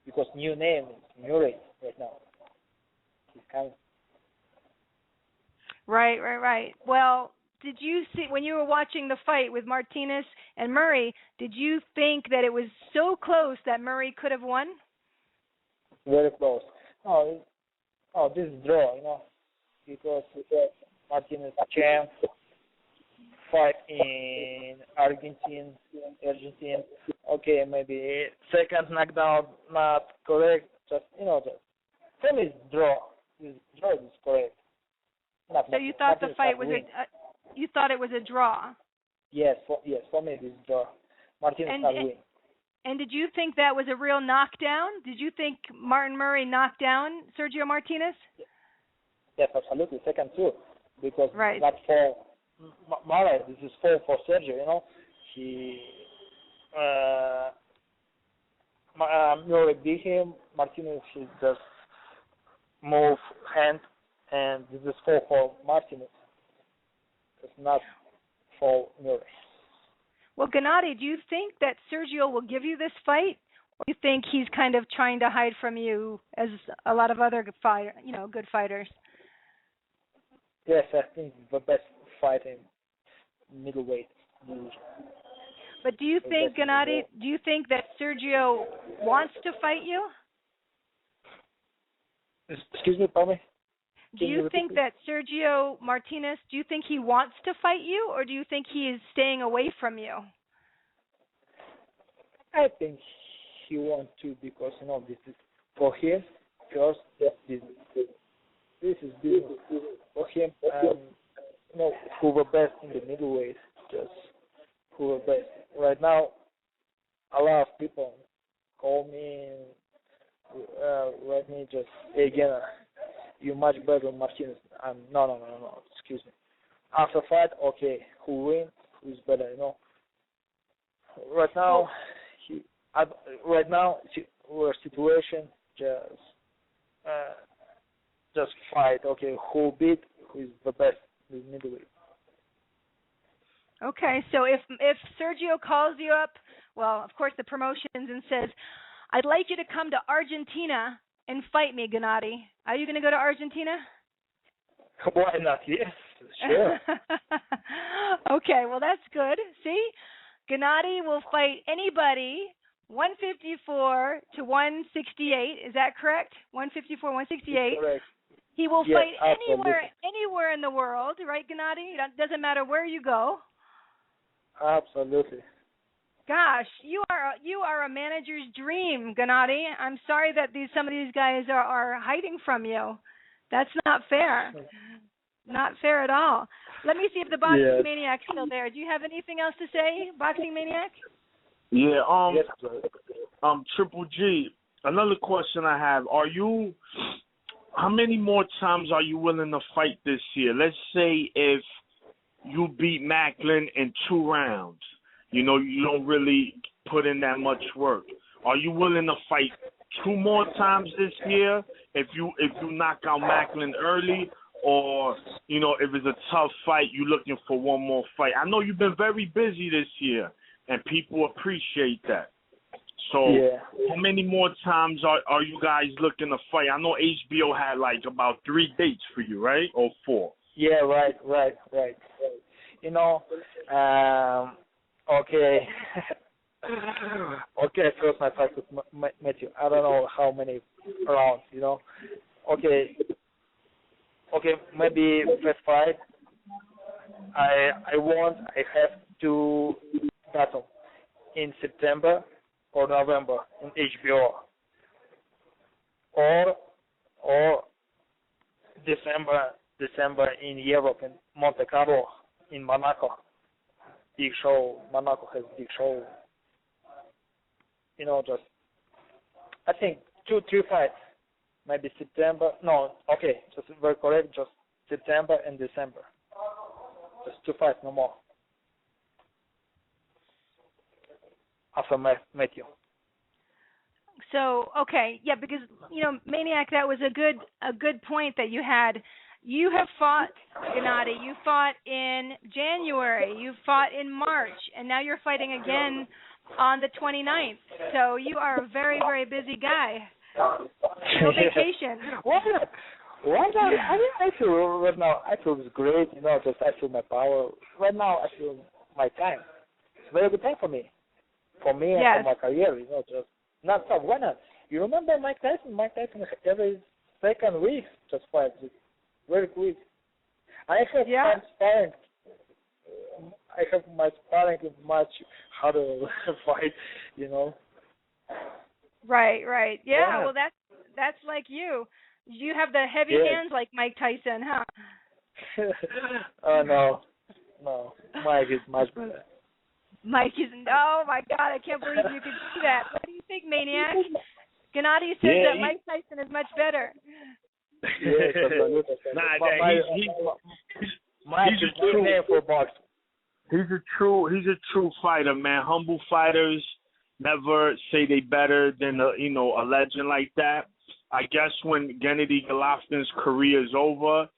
Because new name is Murray right now. He's coming. Right. Well, did you see, when you were watching the fight with Martinez and Murray, did you think that it was so close that Murray could have won? Very close. This is draw, because Martinez champ fight in Argentine. Okay, maybe second knockdown not correct. Just for me, it's draw. Draw is correct. So you thought the fight was you thought it was a draw? Yes, for me it is draw. Martinez not win. And did you think that was a real knockdown? Did you think Martin Murray knocked down Sergio Martinez? Yes, absolutely. Second too, because right. Not for Murray. This is for Sergio. He Murray beat him. Martinez he just move hand, and this is for Martinez. It's not for Murray. Well, Gennady, do you think that Sergio will give you this fight, or do you think he's kind of trying to hide from you, as a lot of other good fighters? Yes, I think the best fight in middleweight. But do you think, Gennady, do you think that Sergio wants to fight you? Excuse me, pardon me? Do you think that Sergio Martinez, do you think he wants to fight you, or do you think he is staying away from you? I think he wants to, because, this is for him. First, this is business for him. Who the best in the middleweight, just who the best. Right now, a lot of people call me and let me just, hey, Genna, you're much better than Martinez. No. Excuse me. After fight, okay, who wins? Who's better? Right now, our situation just fight. Okay, who beat? Who is the best in the middleweight? Okay, so if Sergio calls you up, well, of course, the promotions, and says, I'd like you to come to Argentina and fight me, Gennady. Are you going to go to Argentina? Why not? Yes, sure. Okay, well, that's good. See, Gennady will fight anybody 154 to 168. Is that correct? 154, 168. Correct. He will yes, fight absolutely. anywhere in the world, right, Gennady? It doesn't matter where you go. Absolutely. Gosh, you are a manager's dream, Gennady. I'm sorry that some of these guys are hiding from you. That's not fair. Not fair at all. Let me see if the Boxing Maniac's still there. Do you have anything else to say, Boxing Maniac? Yeah, yes, Triple G, another question I have. How many more times are you willing to fight this year? Let's say if you beat Macklin in 2 rounds. You don't really put in that much work. Are you willing to fight 2 more times this year if you knock out Macklin early, or if it's a tough fight, you're looking for one more fight? I know you've been very busy this year, and people appreciate that. So how many more times are you guys looking to fight? I know HBO had about 3 dates for you, right? Or 4? Yeah, right. Okay. First my fight with Matthew. I don't know how many rounds, Okay, maybe first fight. I have to battle in September or November in HBO. Or December in Europe, in Monte Carlo, in Monaco. Big show. Monaco has big show. I think 2-3 fights. Maybe September. No, okay, just very correct. Just September and December. Just 2 fights, no more. After Matthew. So, okay, yeah, because Maniac, that was a good point that you had. You have fought, Gennady. You fought in January. You fought in March, and now you're fighting again on the 29th. So you are a very, very busy guy. No vacation. Right now, I feel right now. I feel it's great. Just I feel my power. Right now, I feel my time. It's a very good time for me. For me and for my career. Just not stop. Why not? You remember Mike Tyson? Mike Tyson every second week just fight. Very quick. I have my sparring. I have my sparring much harder fight. Right. Yeah. Well, that's like you. You have the heavy hands like Mike Tyson, huh? Oh no. Mike is much better. Mike is. Oh my God! I can't believe you could do that. What do you think, Maniac? Gennady says that Mike Tyson is much better. He's a true fighter, man. Humble fighters never say they better than a legend like that. I guess when Gennady Golovkin's career is over,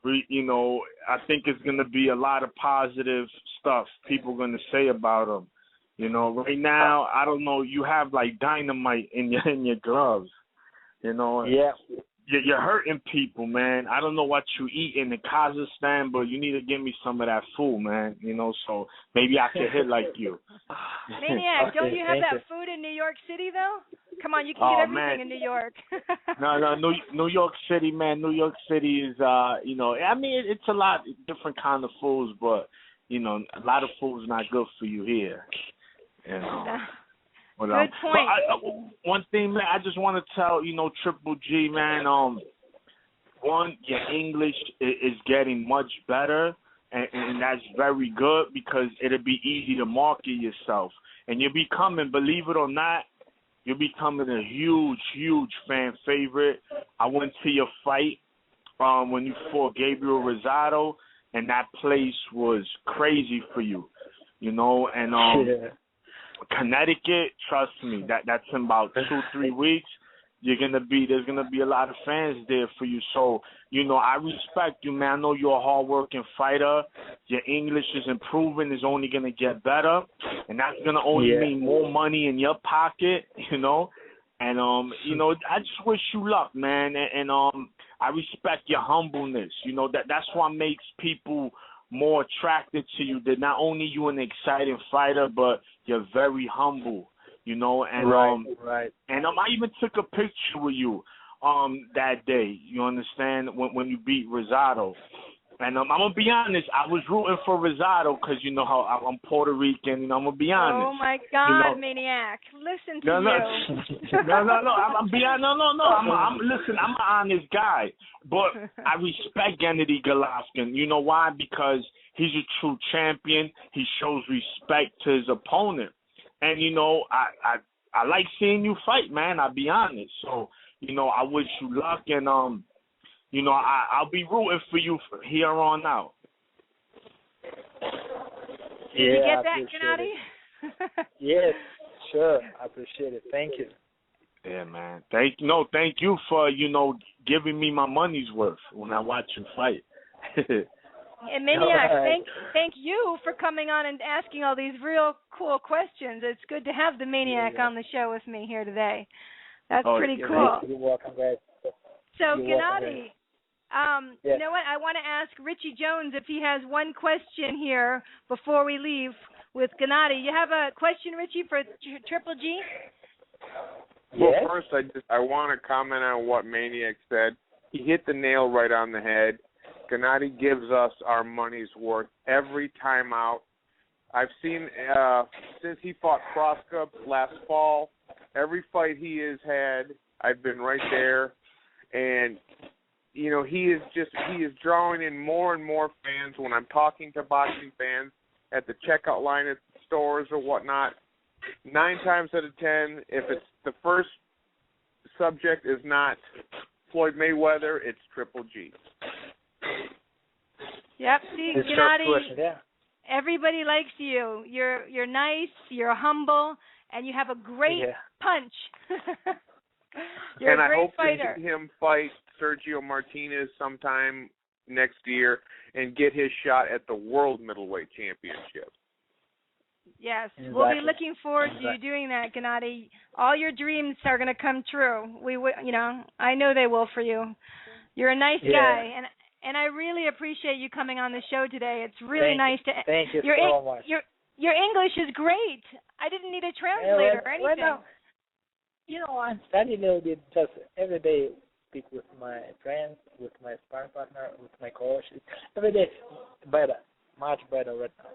I think it's going to be a lot of positive stuff people are going to say about him. Right now, I don't know, you have like dynamite in your gloves. Yeah. You're hurting people, man. I don't know what you eat in Kazakhstan, but you need to give me some of that food, man. So maybe I can hit like you. Maniac, don't you have that food in New York City, though? Come on, you can get everything in New York. No, New York City, man. New York City is, I mean, it's a lot of different kind of foods, but, a lot of food's not good for you here. Good point. But one thing, man, I just want to tell, Triple G, man, one, your English is getting much better, and that's very good because it'll be easy to market yourself. And you're becoming, believe it or not, you're becoming a huge, huge fan favorite. I went to your fight when you fought Gabriel Rosado, and that place was crazy for you, and Connecticut, trust me, that's in about 2-3 weeks. There's gonna be a lot of fans there for you. So, I respect you, man. I know you're a hard-working fighter. Your English is improving. It's only gonna get better, and that's gonna only mean more money in your pocket, And I just wish you luck, man. And I respect your humbleness. That's what makes people more attracted to you. That not only you an exciting fighter, but you're very humble, and right. And I even took a picture with you that day. You understand when you beat Rosado. And I'm gonna be honest, I was rooting for Rosado because how I'm Puerto Rican. I'm gonna be honest. Oh my God, Maniac! Listen to you. Listen, I'm an honest guy, but I respect Gennady Golovkin. You know why? Because he's a true champion. He shows respect to his opponent, and I like seeing you fight, man. I'll be honest. So I wish you luck, and I'll be rooting for you from here on out. Did you get that, Gennady? Yes, sure. I appreciate it. Thank you. Yeah, man. Thank you for, giving me my money's worth when I watch you fight. And Maniac, thank you for coming on and asking all these real cool questions. It's good to have the Maniac on the show with me here today. That's pretty cool. You're welcome, guys. So, Gennady, you know what? I want to ask Richie Jones if he has one question here before we leave with Gennady. You have a question, Richie, for Triple G? Well, first, I want to comment on what Maniac said. He hit the nail right on the head. Gennady gives us our money's worth every time out. I've seen since he fought Kroska last fall, every fight he has had, I've been right there, and he is drawing in more and more fans. When I'm talking to boxing fans at the checkout line at stores or whatnot, 9 times out of 10, if it's the first subject is not Floyd Mayweather, it's Triple G. Yep. See, Gennady, everybody likes you. You're nice. You're humble, and you have a great punch. You're a great fighter. I hope to see him fight Sergio Martinez sometime next year and get his shot at the World Middleweight Championship. Yes, we'll be looking forward to you doing that, Gennady. All your dreams are going to come true. I know they will for you. You're a nice guy, and I really appreciate you coming on the show today. It's really nice to. Thank you so much. Your English is great. I didn't need a translator or anything. Now, I'm studying a little bit just every day. Speak with my friends, with my sparring partner, with my coaches. Every day, better, much better right now.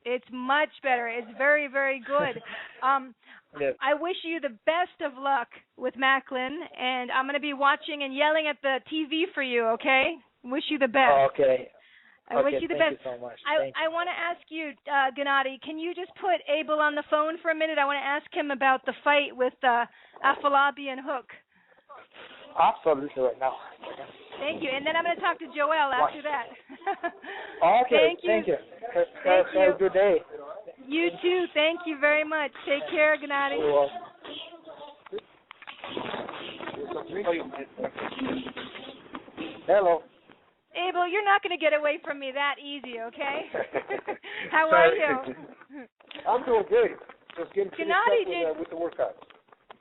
It's much better. It's very, very good. Yes. I wish you the best of luck with Macklin, and I'm going to be watching and yelling at the TV for you, okay? Wish you the best. Okay. I wish you the best. Thank you so much. I want to ask you, Gennady, can you just put Abel on the phone for a minute? I want to ask him about the fight with Afolabi and Hook. Absolutely, right now. Thank you. And then I'm going to talk to Joel after that. Okay. Thank you. Have a good day. You too. Thank you very much. Take care, Gennady. Hello. Abel, you're not going to get away from me that easy, okay? How are you? I'm doing great. Just getting finished up with the workout.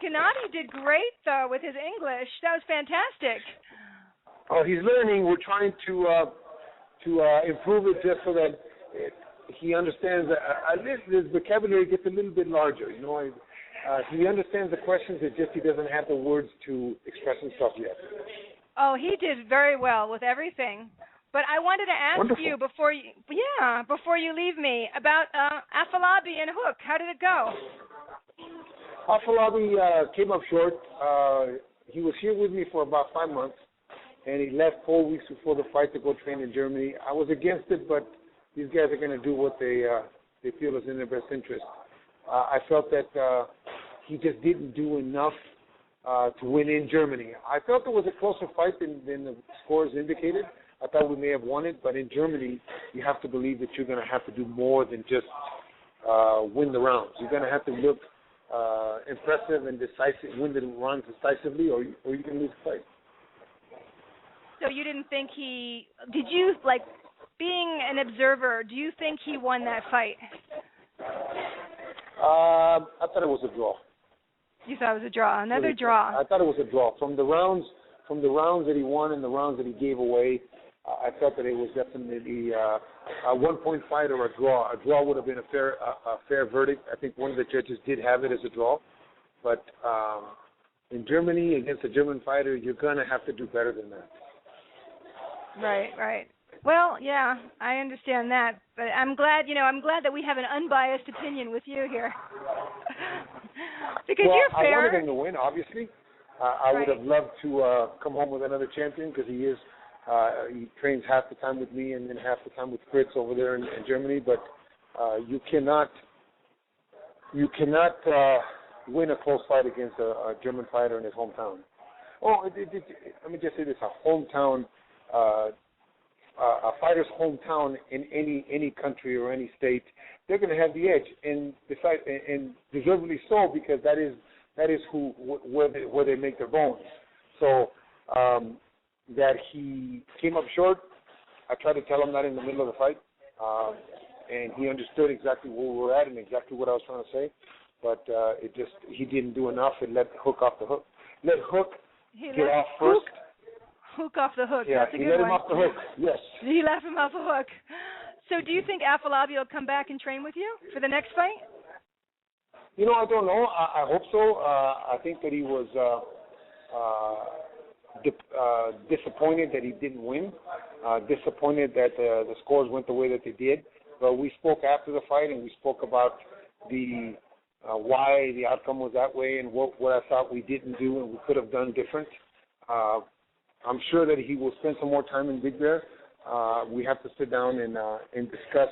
Gennady did great, though, with his English. That was fantastic. Oh, he's learning. We're trying to improve it just so that he understands that his vocabulary gets a little bit larger. He understands the questions. It just he doesn't have the words to express himself yet. Oh, he did very well with everything. But I wanted to ask you before you leave me about Afolabi and Hook. How did it go? Afolabi came up short. He was here with me for about 5 months, and he left 4 weeks before the fight to go train in Germany. I was against it, but these guys are going to do what they feel is in their best interest. I felt that he just didn't do enough to win in Germany. I felt it was a closer fight than the scores indicated. I thought we may have won it, but in Germany, you have to believe that you're going to have to do more than just win the rounds. You're going to have to look impressive and decisive, win the rounds decisively, or you can lose the fight. So you didn't think did you, being an observer, do you think he won that fight? I thought it was a draw. You thought it was a draw? Another draw. I thought it was a draw. From the rounds that he won and the rounds that he gave away, I felt that it was definitely a 1-point fight or a draw. A draw would have been a fair verdict. I think one of the judges did have it as a draw. But in Germany, against a German fighter, you're going to have to do better than that. Right. Well, yeah, I understand that. But I'm glad that we have an unbiased opinion with you here. Because you're fair. I wanted him to win, obviously. I would have loved to come home with another champion because he trains half the time with me and then half the time with Fritz over there in Germany. But you cannot win a close fight against a German fighter in his hometown. Let me just say this: a hometown, a fighter's hometown in any country or any state, they're going to have the edge, and deservedly so, because that is where they make their bones. So that he came up short, I tried to tell him that in the middle of the fight, and he understood exactly where we were at and exactly what I was trying to say. But he didn't do enough and let Hook off the hook. Let Hook get off first. Hook off the hook. Yeah, that's a good he let one. him off the hook. Yes. He left him off the hook. So do you think Afolabi will come back and train with you for the next fight? I don't know. I hope so. I think that he was disappointed that he didn't win, disappointed that the scores went the way that they did. But we spoke after the fight, and we spoke about the why the outcome was that way and what I thought we didn't do and we could have done different. I'm sure that he will spend some more time in Big Bear. We have to sit down and discuss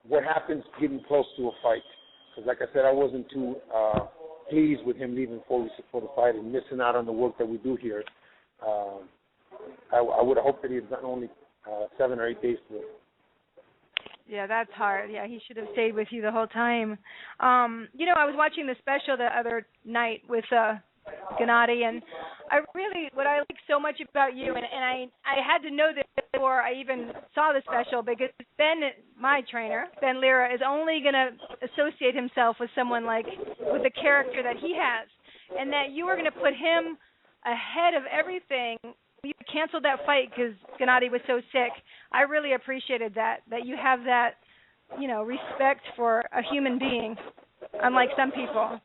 what happens getting close to a fight. Because like I said, I wasn't too pleased with him leaving 4 weeks before the fight and missing out on the work that we do here. I would have hoped that he had gotten only 7 or 8 days to it. Yeah, that's hard. Yeah, he should have stayed with you the whole time. I was watching the special the other night with Gennady, and what I like so much about you, and I had to know this before I even saw the special, because Ben, my trainer, Ben Lira, is only going to associate himself with someone with the character that he has, and that you were going to put him ahead of everything, you canceled that fight because Gennady was so sick. I really appreciated that you have that, respect for a human being, unlike some people,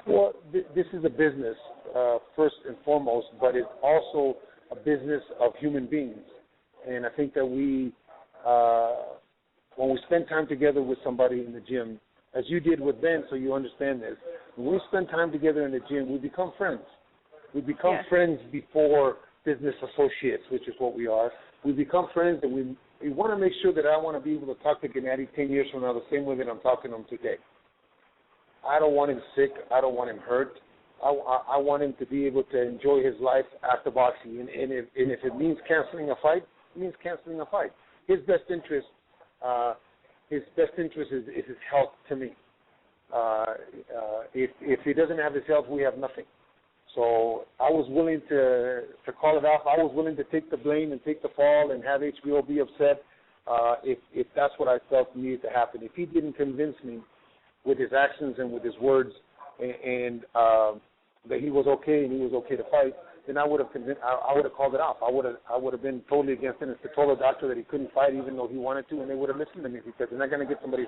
Well, this is a business, first and foremost, but it's also a business of human beings. And I think that when we spend time together with somebody in the gym, as you did with Ben, so you understand this, when we spend time together in the gym, we become friends. We become friends before business associates, which is what we are. We become friends, and we want to make sure that I want to be able to talk to Gennady 10 years from now the same way that I'm talking to him today. I don't want him sick. I don't want him hurt. I want him to be able to enjoy his life after boxing. And if it means canceling a fight, it means canceling a fight. His best interest is his health to me. If he doesn't have his health, we have nothing. So I was willing to call it off. I was willing to take the blame and take the fall and have HBO be upset if that's what I felt needed to happen. If he didn't convince me with his actions and with his words and that he was okay and he was okay to fight, then I would have called it off. I would have been totally against it and told the doctor that he couldn't fight even though he wanted to, and they would have listened to me because they're not going to get somebody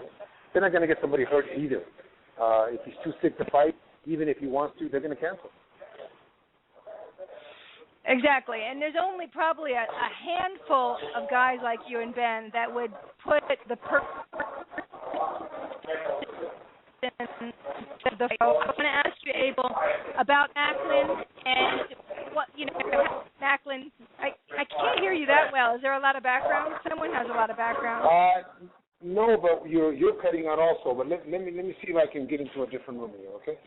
hurt either. If he's too sick to fight, even if he wants to, they're going to cancel. Exactly, and there's only probably a handful of guys like you and Ben that would put the I want to ask you, Abel, about Macklin and what Macklin. I can't hear you that well. Is there a lot of background? Someone has a lot of background. No, but you're cutting out also. But let me see if I can get into a different room here. Okay.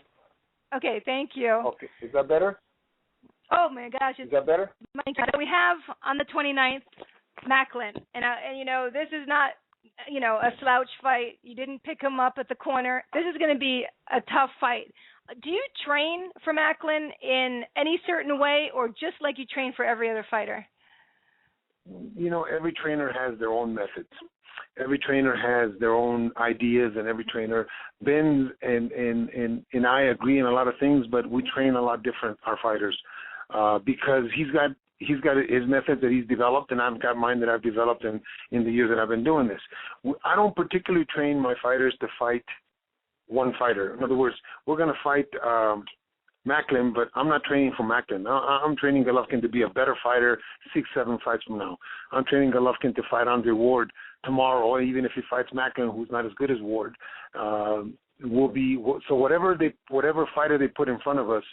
Okay. Thank you. Okay. Is that better? Oh my gosh. Is that better? We have on the 29th Macklin, and this is not a slouch fight. You didn't pick him up at the corner. This is going to be a tough fight. Do you train for Macklin in any certain way, or just like you train for every other fighter? Every trainer has their own methods. Every trainer has their own ideas, and every trainer, Ben and I agree on a lot of things, but we train a lot different, our fighters, because he's got his methods that he's developed, and I've got mine that I've developed in the years that I've been doing this. I don't particularly train my fighters to fight one fighter. In other words, we're going to fight Macklin, but I'm not training for Macklin. I'm training Golovkin to be a better fighter 6-7 fights from now. I'm training Golovkin to fight Andre Ward tomorrow, or even if he fights Macklin, who's not as good as Ward. So whatever fighter they put in front of us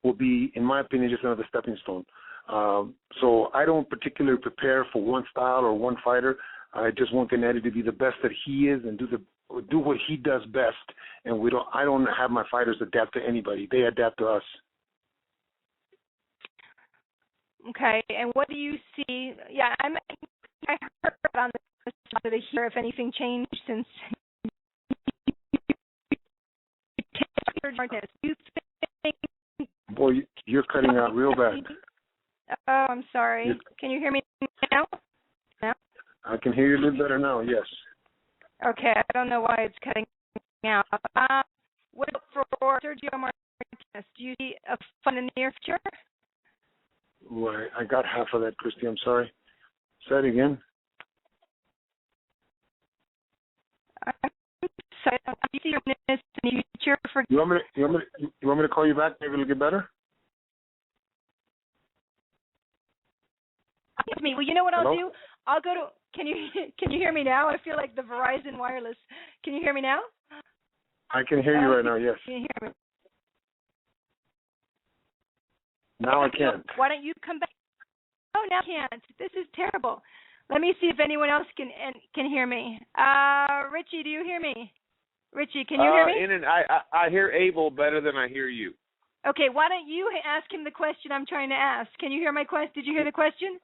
will be, in my opinion, just another stepping stone. So I don't particularly prepare for one style or one fighter. I just want Gennady to be the best that he is and do what he does best. And I don't have my fighters adapt to anybody. They adapt to us. Okay. And what do you see? Yeah, I heard on the to hear if anything changed since. You think? Boy, you're cutting out real bad. Oh, I'm sorry. Can you hear me now? No? I can hear you a little better now, yes. Okay, I don't know why it's cutting out. What for Sergio Martinez? Do you see a fun in the near future? Well, I got half of that, Christy. I'm sorry. Say it again. Do you see in the future for? You want me to call you back? Maybe it'll get better. Me. Well, you know what I'll Hello? do? I'll go to. Can you hear me now? I feel like the Verizon wireless. Can you hear me now? I can hear you right now. Yes. Can you hear me? Now I can. Why don't you come back? Oh, now I can't. This is terrible. Let me see if anyone else can hear me. Richie, do you hear me? Richie, can you hear me? I hear Abel better than I hear you. Okay, why don't you ask him the question I'm trying to ask? Can you hear my question? Did you hear the question?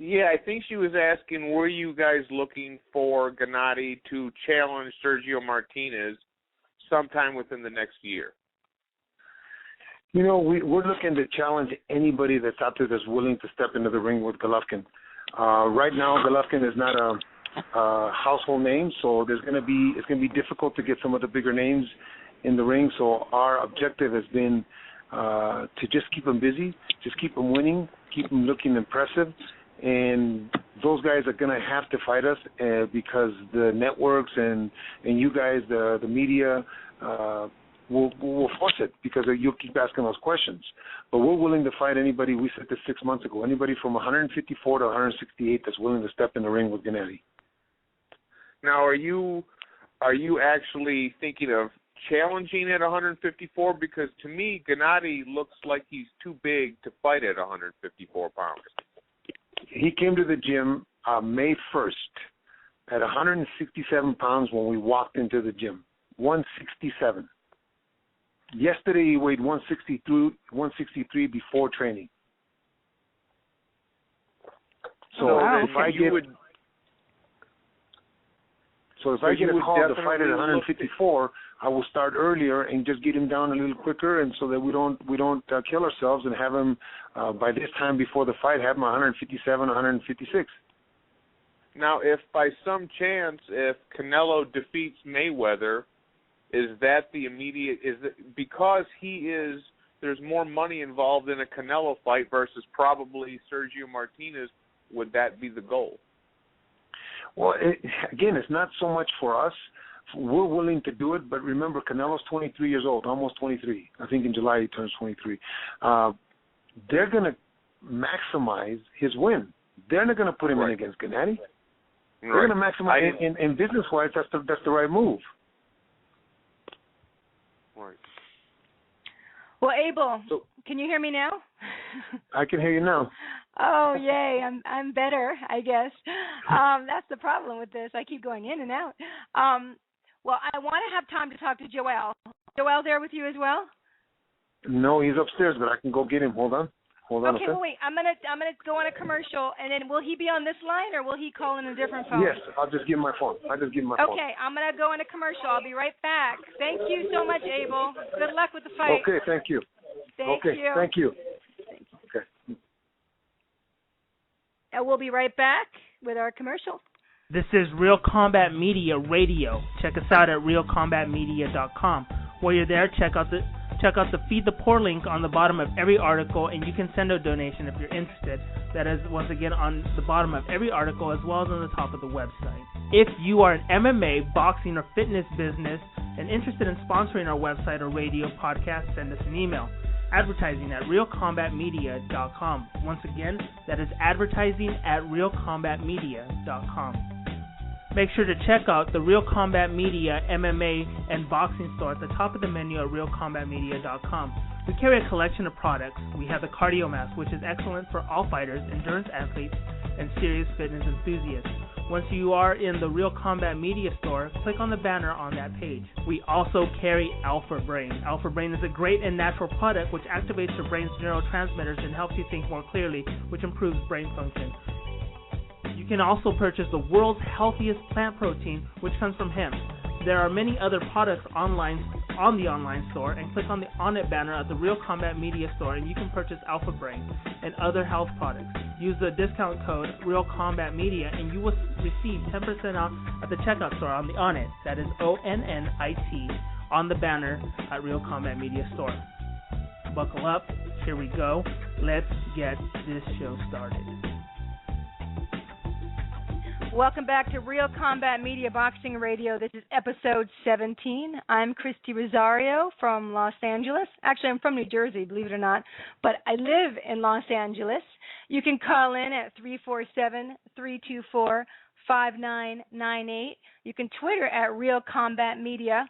Yeah, I think she was asking, were you guys looking for Gennady to challenge Sergio Martinez sometime within the next year? We're looking to challenge anybody that's out there that's willing to step into the ring with Golovkin. Right now, Golovkin is not a household name, so it's going to be difficult to get some of the bigger names in the ring. So our objective has been to just keep them busy, just keep them winning, keep them looking impressive. And those guys are going to have to fight us because the networks and you guys, the media, will force it because you'll keep asking those questions. But we're willing to fight anybody. We said this 6 months ago. Anybody from 154 to 168 that's willing to step in the ring with Gennady. Now, are you actually thinking of challenging at 154? Because to me, Gennady looks like he's too big to fight at 154 pounds. He came to the gym May 1st at 167 pounds when we walked into the gym. 167. Yesterday he weighed 163 before training. So if I get a call to fight at 154, I will start earlier and just get him down a little quicker, and so that we don't kill ourselves and have him by this time before the fight have him 157, 156. Now, if by some chance if Canelo defeats Mayweather, is that the immediate? Because there's more money involved in a Canelo fight versus probably Sergio Martinez? Would that be the goal? Well, again, it's not so much for us. We're willing to do it, but remember, Canelo's 23 years old, almost 23. I think in July he turns 23. They're going to maximize his win. They're not going to put him in against Gennady. They're going to maximize. In business-wise, that's the right move. Right. Well, Abel, can you hear me now? I can hear you now. Oh, yay. I'm better, I guess. That's the problem with this. I keep going in and out. Well, I want to have time to talk to Joel. Joel there with you as well? No, he's upstairs, but I can go get him. Hold on. Okay, well, wait. I'm gonna go on a commercial, and then will he be on this line, or will he call in a different phone? Yes, I'll just give him my phone. Okay, I'm gonna go on a commercial. I'll be right back. Thank you so much, Abel. Good luck with the fight. Okay, thank you. Thank you. Thank you. Okay. And we'll be right back with our commercial. This is Real Combat Media Radio. Check us out at realcombatmedia.com. While you're there, check out the Feed the Poor link on the bottom of every article, and you can send a donation if you're interested. That is, once again, on the bottom of every article as well as on the top of the website. If you are an MMA, boxing, or fitness business and interested in sponsoring our website or radio podcast, send us an email. Advertising at realcombatmedia.com. Once again, that is advertising at realcombatmedia.com. Make sure to check out the Real Combat Media MMA and boxing store at the top of the menu at realcombatmedia.com. We carry a collection of products. We have the Cardio Mask, which is excellent for all fighters, endurance athletes, and serious fitness enthusiasts. Once you are in the Real Combat Media store, click on the banner on that page. We also carry Alpha Brain. Alpha Brain is a great and natural product which activates your brain's neurotransmitters and helps you think more clearly, which improves brain function. You can also purchase the world's healthiest plant protein, which comes from hemp. There are many other products online on the online store, and click on the On It banner at the Real Combat Media store, and you can purchase Alpha Brain and other health products. Use the discount code Real Combat Media, and you will receive 10% off at the checkout store on the On It. That is ONNIT on the banner at Real Combat Media store. Buckle up. Here we go. Let's get this show started. Welcome back to Real Combat Media Boxing Radio. This is episode 17. I'm Christy Rosario from Los Angeles. Actually, I'm from New Jersey, believe it or not, but I live in Los Angeles. You can call in at 347-324-5998. You can Twitter at Real Combat Media,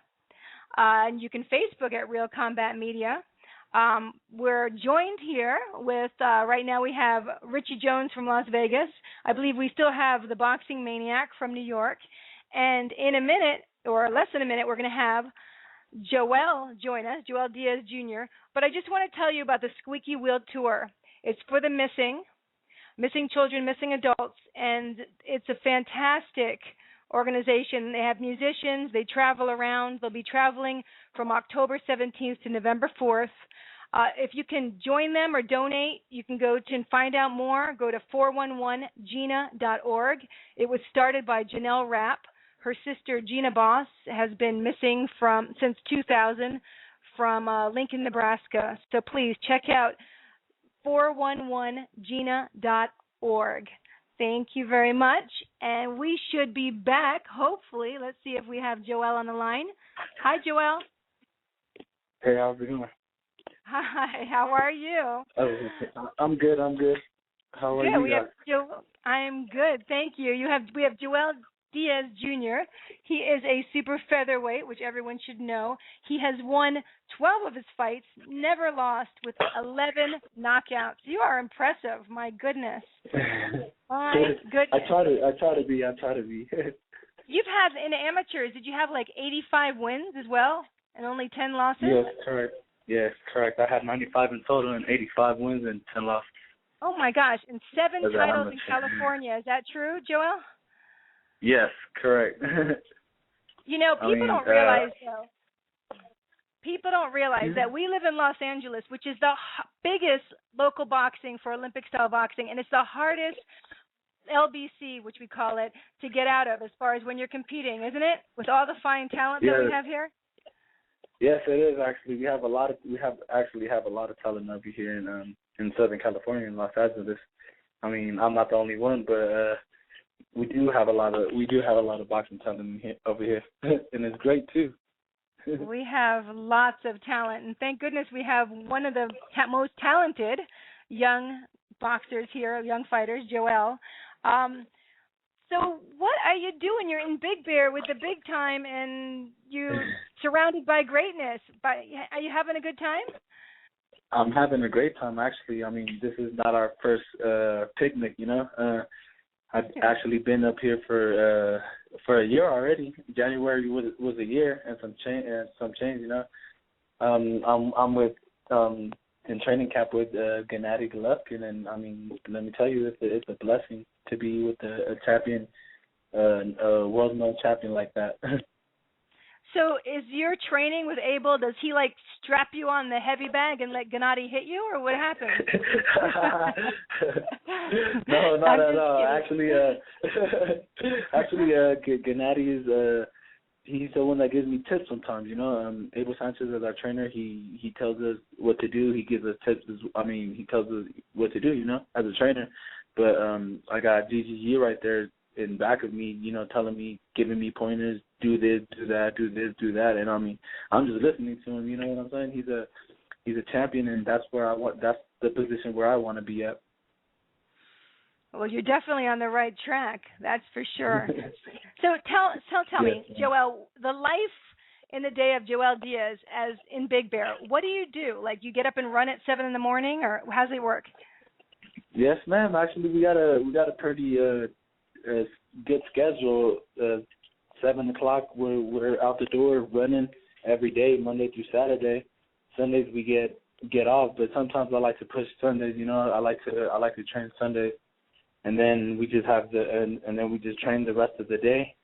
and you can Facebook at Real Combat Media. We're joined here with, right now we have Richie Jones from Las Vegas. I believe we still have the Boxing Maniac from New York. And in a minute, or less than a minute, we're going to have Joel join us, Joel Diaz Jr. But I just want to tell you about the Squeaky Wheel Tour. It's for the missing children, missing adults, and it's a fantastic organization. They have musicians. They travel around. They'll be traveling from October 17th to November 4th. If you can join them or donate, you can go to and find out more. Go to 411gina.org. It was started by Janelle Rapp. Her sister, Gina Boss, has been missing since 2000 from Lincoln, Nebraska. So please check out 411gina.org. Thank you very much. And we should be back, hopefully. Let's see if we have Joel on the line. Hi, Joel. Hey, how's it going? Hi, how are you? I'm good. How are you guys? I'm good, thank you. We have Joel Diaz Jr. He is a super featherweight, which everyone should know. He has won 12 of his fights, never lost, with 11 knockouts. You are impressive, my goodness. My goodness. I try to be. You've had, in amateurs, did you have like 85 wins as well and only 10 losses? Yes, correct. I had 95 in total and 85 wins and 10 losses. Oh, my gosh. And 7 titles in California. Is that true, Joel? Yes, correct. People don't realize, though. People don't realize that we live in Los Angeles, which is the biggest local boxing for Olympic-style boxing, and it's the hardest LBC, which we call it, to get out of as far as when you're competing, isn't it? With all the fine talent that we have here. Yes, it is actually. We have a lot of talent over here in Southern California, in Los Angeles. I mean, I'm not the only one, but we do have a lot of boxing talent over here, and it's great too. We have lots of talent, and thank goodness we have one of the most talented young boxers here, young fighters, Joel. So what are you doing? You're in Big Bear with the big time, and you're surrounded by greatness. Are you having a good time? I'm having a great time, actually. I mean, this is not our first picnic, I've actually been up here for a year already. January was a year and some change, I'm with in training camp with Gennady Golovkin, and I mean, let me tell you, it's a blessing to be with a champion, a world-known champion like that. So is your training with Abel, does he like strap you on the heavy bag and let Gennady hit you, or what happened? No, not at all. Actually, Gennady is he's the one that gives me tips sometimes. Abel Sanchez is our trainer. He tells us what to do. He gives us tips. He tells us what to do. As a trainer. But I got GGG right there in back of me, telling me, giving me pointers, do this, do that, do this, do that, and I mean, I'm just listening to him. You know what I'm saying? He's a champion, and that's the position where I want to be at. Well, you're definitely on the right track. That's for sure. So tell me, Joel, the life in the day of Joel Diaz as in Big Bear. What do you do? Like, you get up and run at 7 a.m, or how does it work? Yes, ma'am. Actually, we got a pretty good schedule. 7 o'clock, we're out the door running every day, Monday through Saturday. Sundays we get off, but sometimes I like to push Sundays. I like to train Sundays, and then we just have and then we just train the rest of the day,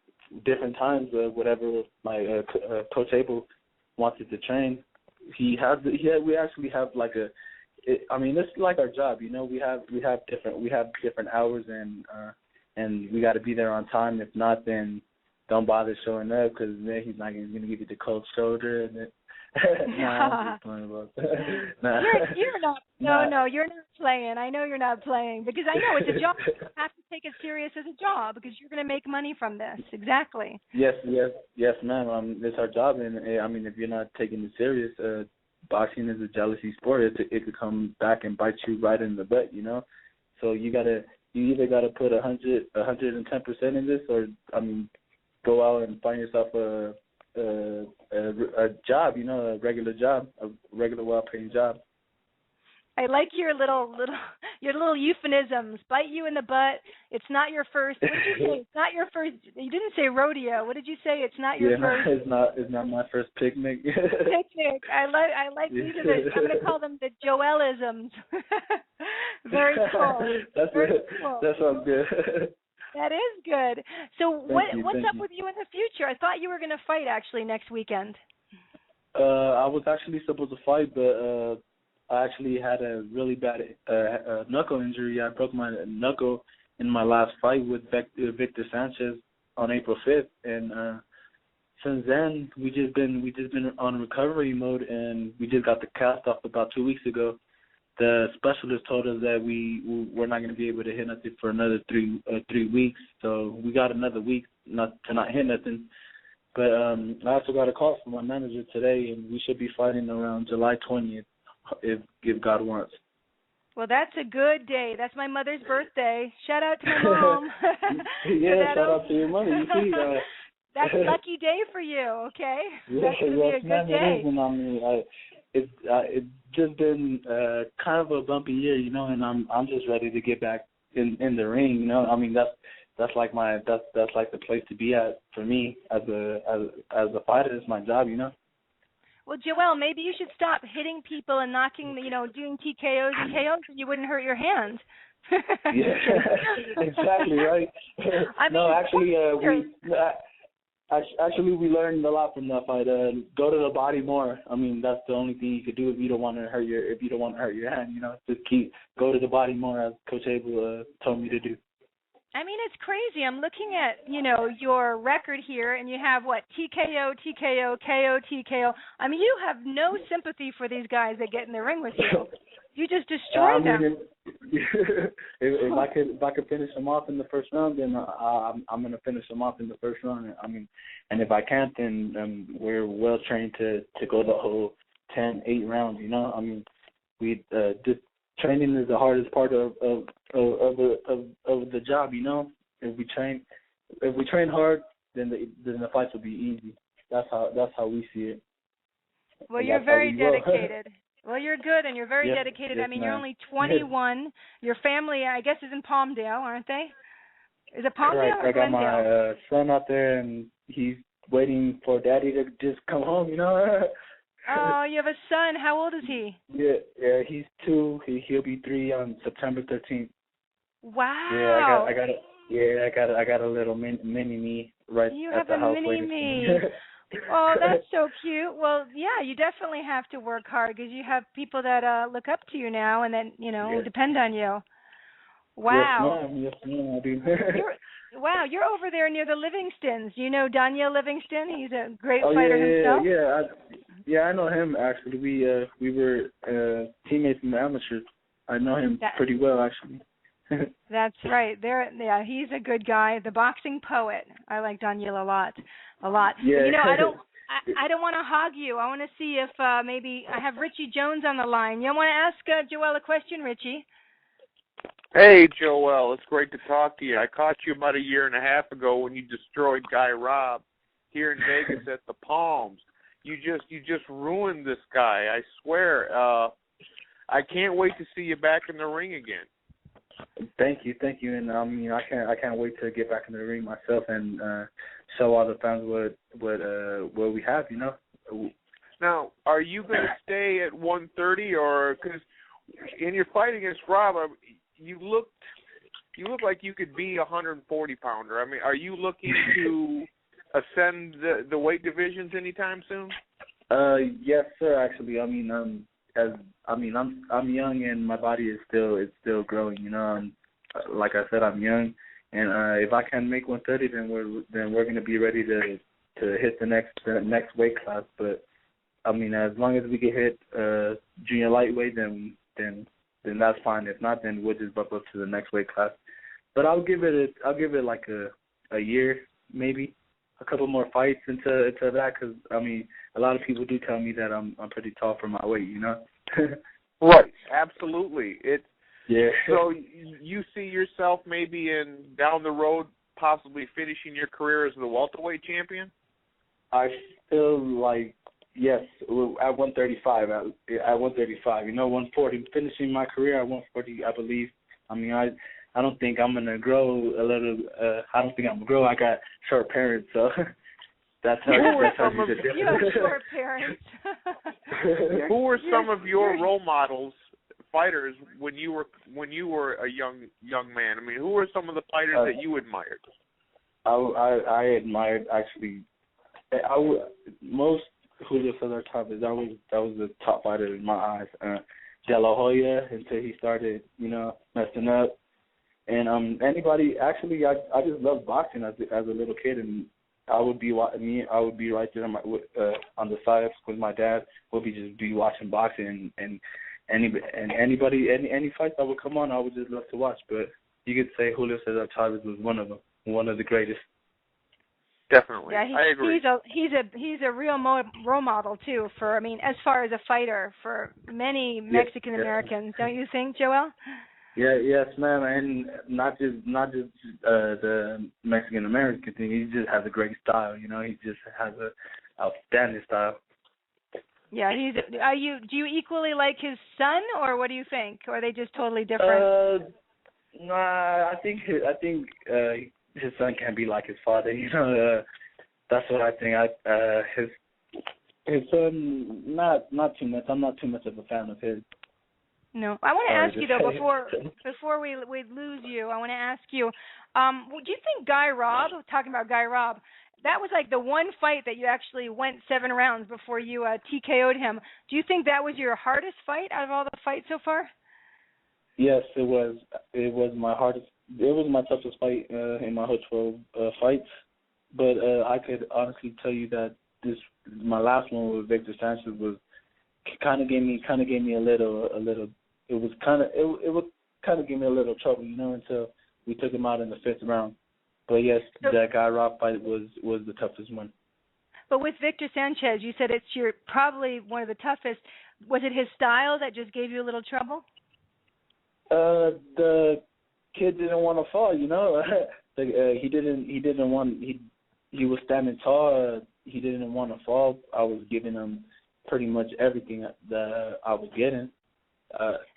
different times, whatever my Coach Abel wants it to train. We actually have like it's like our job. We have different hours, and we got to be there on time. If not, then don't bother showing up, because then he's going to give you the cold shoulder. And I'm just playing about that. Nah. You're not. No, you're not playing. I know you're not playing, because I know it's a job. You have to take it serious as a job, because you're going to make money from this. Exactly. Yes, ma'am. It's our job, and if you're not taking it serious, boxing is a jealousy sport. It could come back and bite you right in the butt. So you either got to put 110% in this, or go out and find yourself a job, a regular job, a regular well-paying job. I like your little euphemisms. Bite you in the butt. It's not your first. What did you say? It's not your first. You didn't say rodeo. What did you say? It's not your first. It's not my first picnic. Picnic. I like these are I'm going to call them the Joelisms. Very cool. That sounds good. That is good. So what's up you. with you in the future? I thought you were going to fight actually next weekend. I was actually supposed to fight, but I actually had a really bad knuckle injury. I broke my knuckle in my last fight with Victor Sanchez on April 5th, and since then we just been on recovery mode, and we just got the cast off about 2 weeks ago. The specialist told us that we're not going to be able to hit nothing for another 3 weeks, so we got another week not hit nothing. But I also got a call from my manager today, and we should be fighting around July 20th, if God wants. Well, that's a good day. That's my mother's birthday. Shout out to my mom. Yeah, shout out to your mother. You see, that's a lucky day for you. Okay, yeah, that's gonna be a good day. It is, and I mean, it's just been kind of a bumpy year, you know, and I'm just ready to get back in the ring, you know. I mean, that's like the place to be at for me as a fighter. It's my job, you know. Well, Joel, maybe you should stop hitting people and knocking, doing TKOs and KOs, and you wouldn't hurt your hand. Yeah, exactly right. We learned a lot from that fight. Go to the body more. I mean, that's the only thing you could do if you don't want to hurt your hand. You know, just go to the body more, as Coach Abel told me to do. I mean, it's crazy. I'm looking at, your record here, and you have, TKO, TKO, KO, TKO. I mean, you have no sympathy for these guys that get in the ring with you. You just destroy them. If I could finish them off in the first round, then I'm going to finish them off in the first round. I mean, and if I can't, then we're well trained to go the whole 8 rounds, you know. I mean, just training is the hardest part of the job, you know. If we train hard, then the fights will be easy. That's how we see it. Well, you're very dedicated. Well, you're good, and you're very dedicated. Yes, I mean, ma'am. You're only 21. Your family, I guess, is in Palmdale, aren't they? Is it Palmdale or I got Glendale? my son out there, and he's waiting for Daddy to just come home, you know. Oh, you have a son. How old is he? Yeah, he's 2. He'll be 3 on September 13th. Wow. Yeah, I got a little mini me right at the house. You have a mini me. Oh, that's so cute. Well, yeah, you definitely have to work hard because you have people that look up to you now and that, depend on you. Wow. Yes, ma'am, I do. You're over there near the Livingstons. You know Daniel Livingston? He's a great fighter himself. Yeah, I know him, actually. We were teammates in the amateurs. I know him pretty well, actually. That's right. He's a good guy. The boxing poet. I like Daniel a lot. Yeah. I don't want to hog you. I want to see if maybe I have Richie Jones on the line. You want to ask Joel a question, Richie? Hey, Joel. It's great to talk to you. I caught you about a year and a half ago when you destroyed Guy Robb here in Vegas at the Palms. You just ruined this guy. I swear. I can't wait to see you back in the ring again. Thank you, and I mean, I can't wait to get back in the ring myself and show all the fans what we have, you know. Now, are you going to stay at 130, or because in your fight against Rob, you look like you could be a 140-pounder. I mean, are you looking to ascend the weight divisions anytime soon? Yes, sir. Actually, I mean, I'm young and my body is still growing. You know, like I said, I'm young, and if I can make 130, then we're going to be ready to hit the next weight class. But I mean, as long as we can hit junior lightweight, then that's fine. If not, then we'll just bump up to the next weight class. But I'll give it like a year, maybe a couple more fights into that, because I mean, a lot of people do tell me that I'm pretty tall for my weight, you know. Right, absolutely. Yeah. So you see yourself maybe down the road possibly finishing your career as the welterweight champion? I feel like yes, at 135. At 135, you know, 140. Finishing my career at 140, I believe. I mean, I don't think I'm gonna grow a little. I don't think I'm gonna grow. I got short parents, so that's how you have short parents. Who were some of your role models, fighters, when you were a young man? I mean, who were some of the fighters that you admired? I admired, actually. Most Julio Cesar Chavez. That was the top fighter in my eyes. De La Hoya, until he started, you know, messing up. And anybody, actually, I just loved boxing as a little kid, and I would be right there on the side with my dad. We'll be watching boxing and anybody any fights that would come on, I would just love to watch. But you could say Julio Cesar Chavez was one of them, one of the greatest. Definitely, yeah, I agree. He's a real role model too. For as far as a fighter for many Mexican Americans, don't you think, Joel? Yeah, yes, ma'am, and not just the Mexican American thing. He just has a great style. You know, he just has a outstanding style. Yeah, do you equally like his son, or what do you think? Or are they just totally different? Nah, I think his son can be like his father. You know, that's what I think. His son, not too much. I'm not too much of a fan of his. No, I want to ask you though before we lose you. I want to ask you, do you think Guy Robb? Talking about Guy Robb, that was like the one fight that you actually went 7 rounds before you TKO'd him. Do you think that was your hardest fight out of all the fights so far? Yes, it was. It was my hardest. It was my toughest fight in my whole 12 fights. But I could honestly tell you that my last one with Victor Sanchez was kind of gave me a little. It would kind of give me a little trouble, you know, until we took him out in the 5th round. But yes, that Guy Robb fight was the toughest one. But with Victor Sanchez, you said it's probably one of the toughest. Was it his style that just gave you a little trouble? The kid didn't want to fall, you know. He was standing tall. He didn't want to fall. I was giving him pretty much everything that I was getting.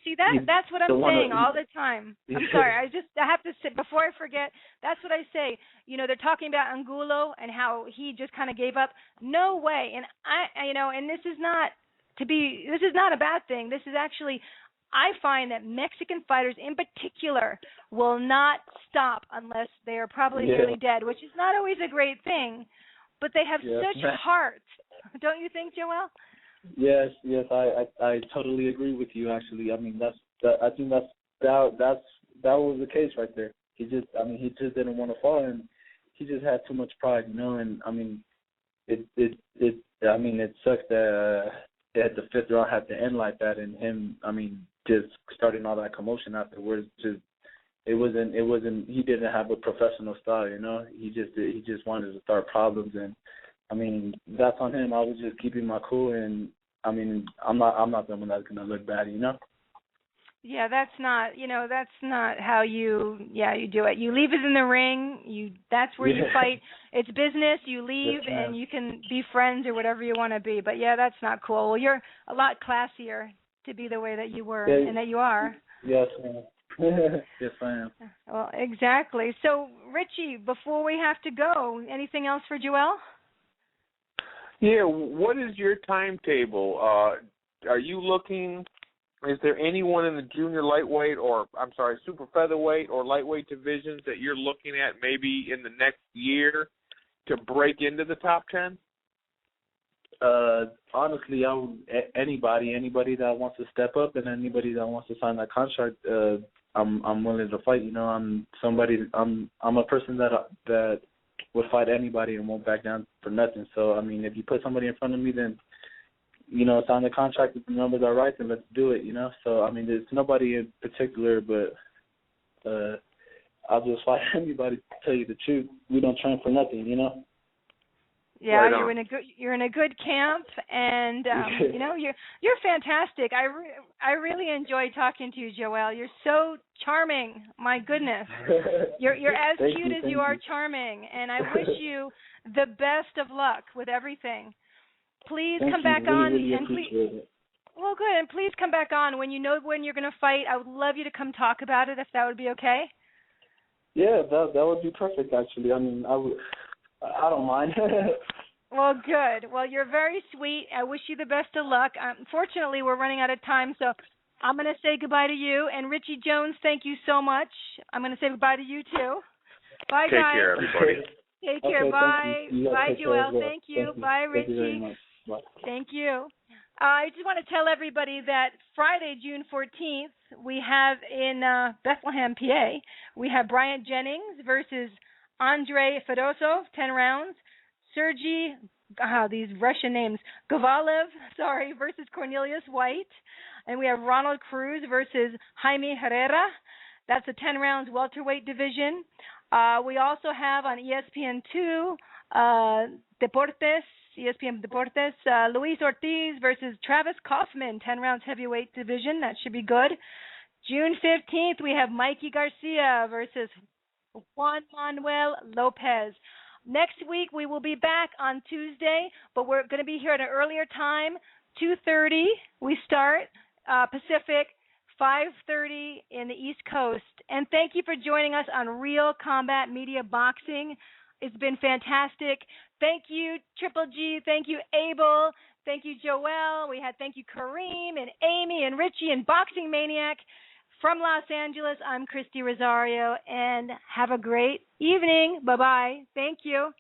See, that's what I'm saying all the time. I'm sorry. I have to say, before I forget, that's what I say. You know, they're talking about Angulo and how he just kind of gave up. No way. And and this is not a bad thing. This is actually, I find that Mexican fighters in particular will not stop unless they are probably nearly dead, which is not always a great thing, but they have such heart. Don't you think, Joel? Yes, I totally agree with you. Actually, I mean I think that was the case right there. He just didn't want to fall, and he just had too much pride, you know. And I mean, it sucks that at the 5th round had to end like that, and him, just starting all that commotion afterwards. It wasn't. He didn't have a professional style, you know. He just wanted to start problems, and that's on him. I was just keeping my cool, and I'm not the one that's gonna look bad, you know. Yeah, that's not how you do it. You leave it in the ring. That's where you fight. It's business. You leave, and you can be friends or whatever you want to be. But yeah, that's not cool. Well, you're a lot classier to be the way that you were and that you are. Yes, ma'am. Yes, I am. Well, exactly. So, Richie, before we have to go, anything else for Joel? Yeah, what is your timetable? Are you looking? Is there anyone in the junior lightweight super featherweight or lightweight divisions that you're looking at maybe in the next year to break into the top 10? Honestly, anybody that wants to step up and anybody that wants to sign that contract, I'm willing to fight. You know, I'm a person that would fight anybody and won't back down for nothing. So if you put somebody in front of me, then sign the contract if the numbers are right, then let's do it. You know, so there's nobody in particular, but I'll just fight anybody. To tell you the truth, we don't train for nothing. You know. Yeah, right, you're in a good camp, and you're fantastic. I really enjoy talking to you, Joel. You're so charming. My goodness, you're as cute as you are charming, and I wish you the best of luck with everything. Please come back on, and please. Well, good, and please come back on when you know when you're going to fight. I would love you to come talk about it if that would be okay. Yeah, that would be perfect. Actually, I don't mind. Well, good. Well, you're very sweet. I wish you the best of luck. Unfortunately, we're running out of time, so I'm going to say goodbye to you. And Richie Jones, thank you so much. I'm going to say goodbye to you, too. Bye, guys. Take care, everybody. Take care. Bye. Bye, Joel. Well. Thank you. Bye, Richie. Thank you very much. Bye. Thank you. I just want to tell everybody that Friday, June 14th, we have in Bethlehem, PA, we have Bryant Jennings versus Andre Fedoso, 10 rounds. Sergey, these Russian names, Kovalev, versus Cornelius White. And we have Ronald Cruz versus Jaime Herrera. That's the 10 rounds welterweight division. We also have on ESPN2 Deportes, ESPN Deportes, Luis Ortiz versus Travis Kaufman, 10 rounds heavyweight division. That should be good. June 15th, we have Mikey Garcia versus Juan Manuel Lopez. Next week, we will be back on Tuesday, but we're going to be here at an earlier time, 2:30. We start Pacific, 5:30 in the East Coast. And thank you for joining us on Real Combat Media Boxing. It's been fantastic. Thank you, Triple G. Thank you, Abel. Thank you, Joel. Thank you, Karim and Amy and Richie and Boxing Maniac. From Los Angeles, I'm Christy Rosario, and have a great evening. Bye-bye. Thank you.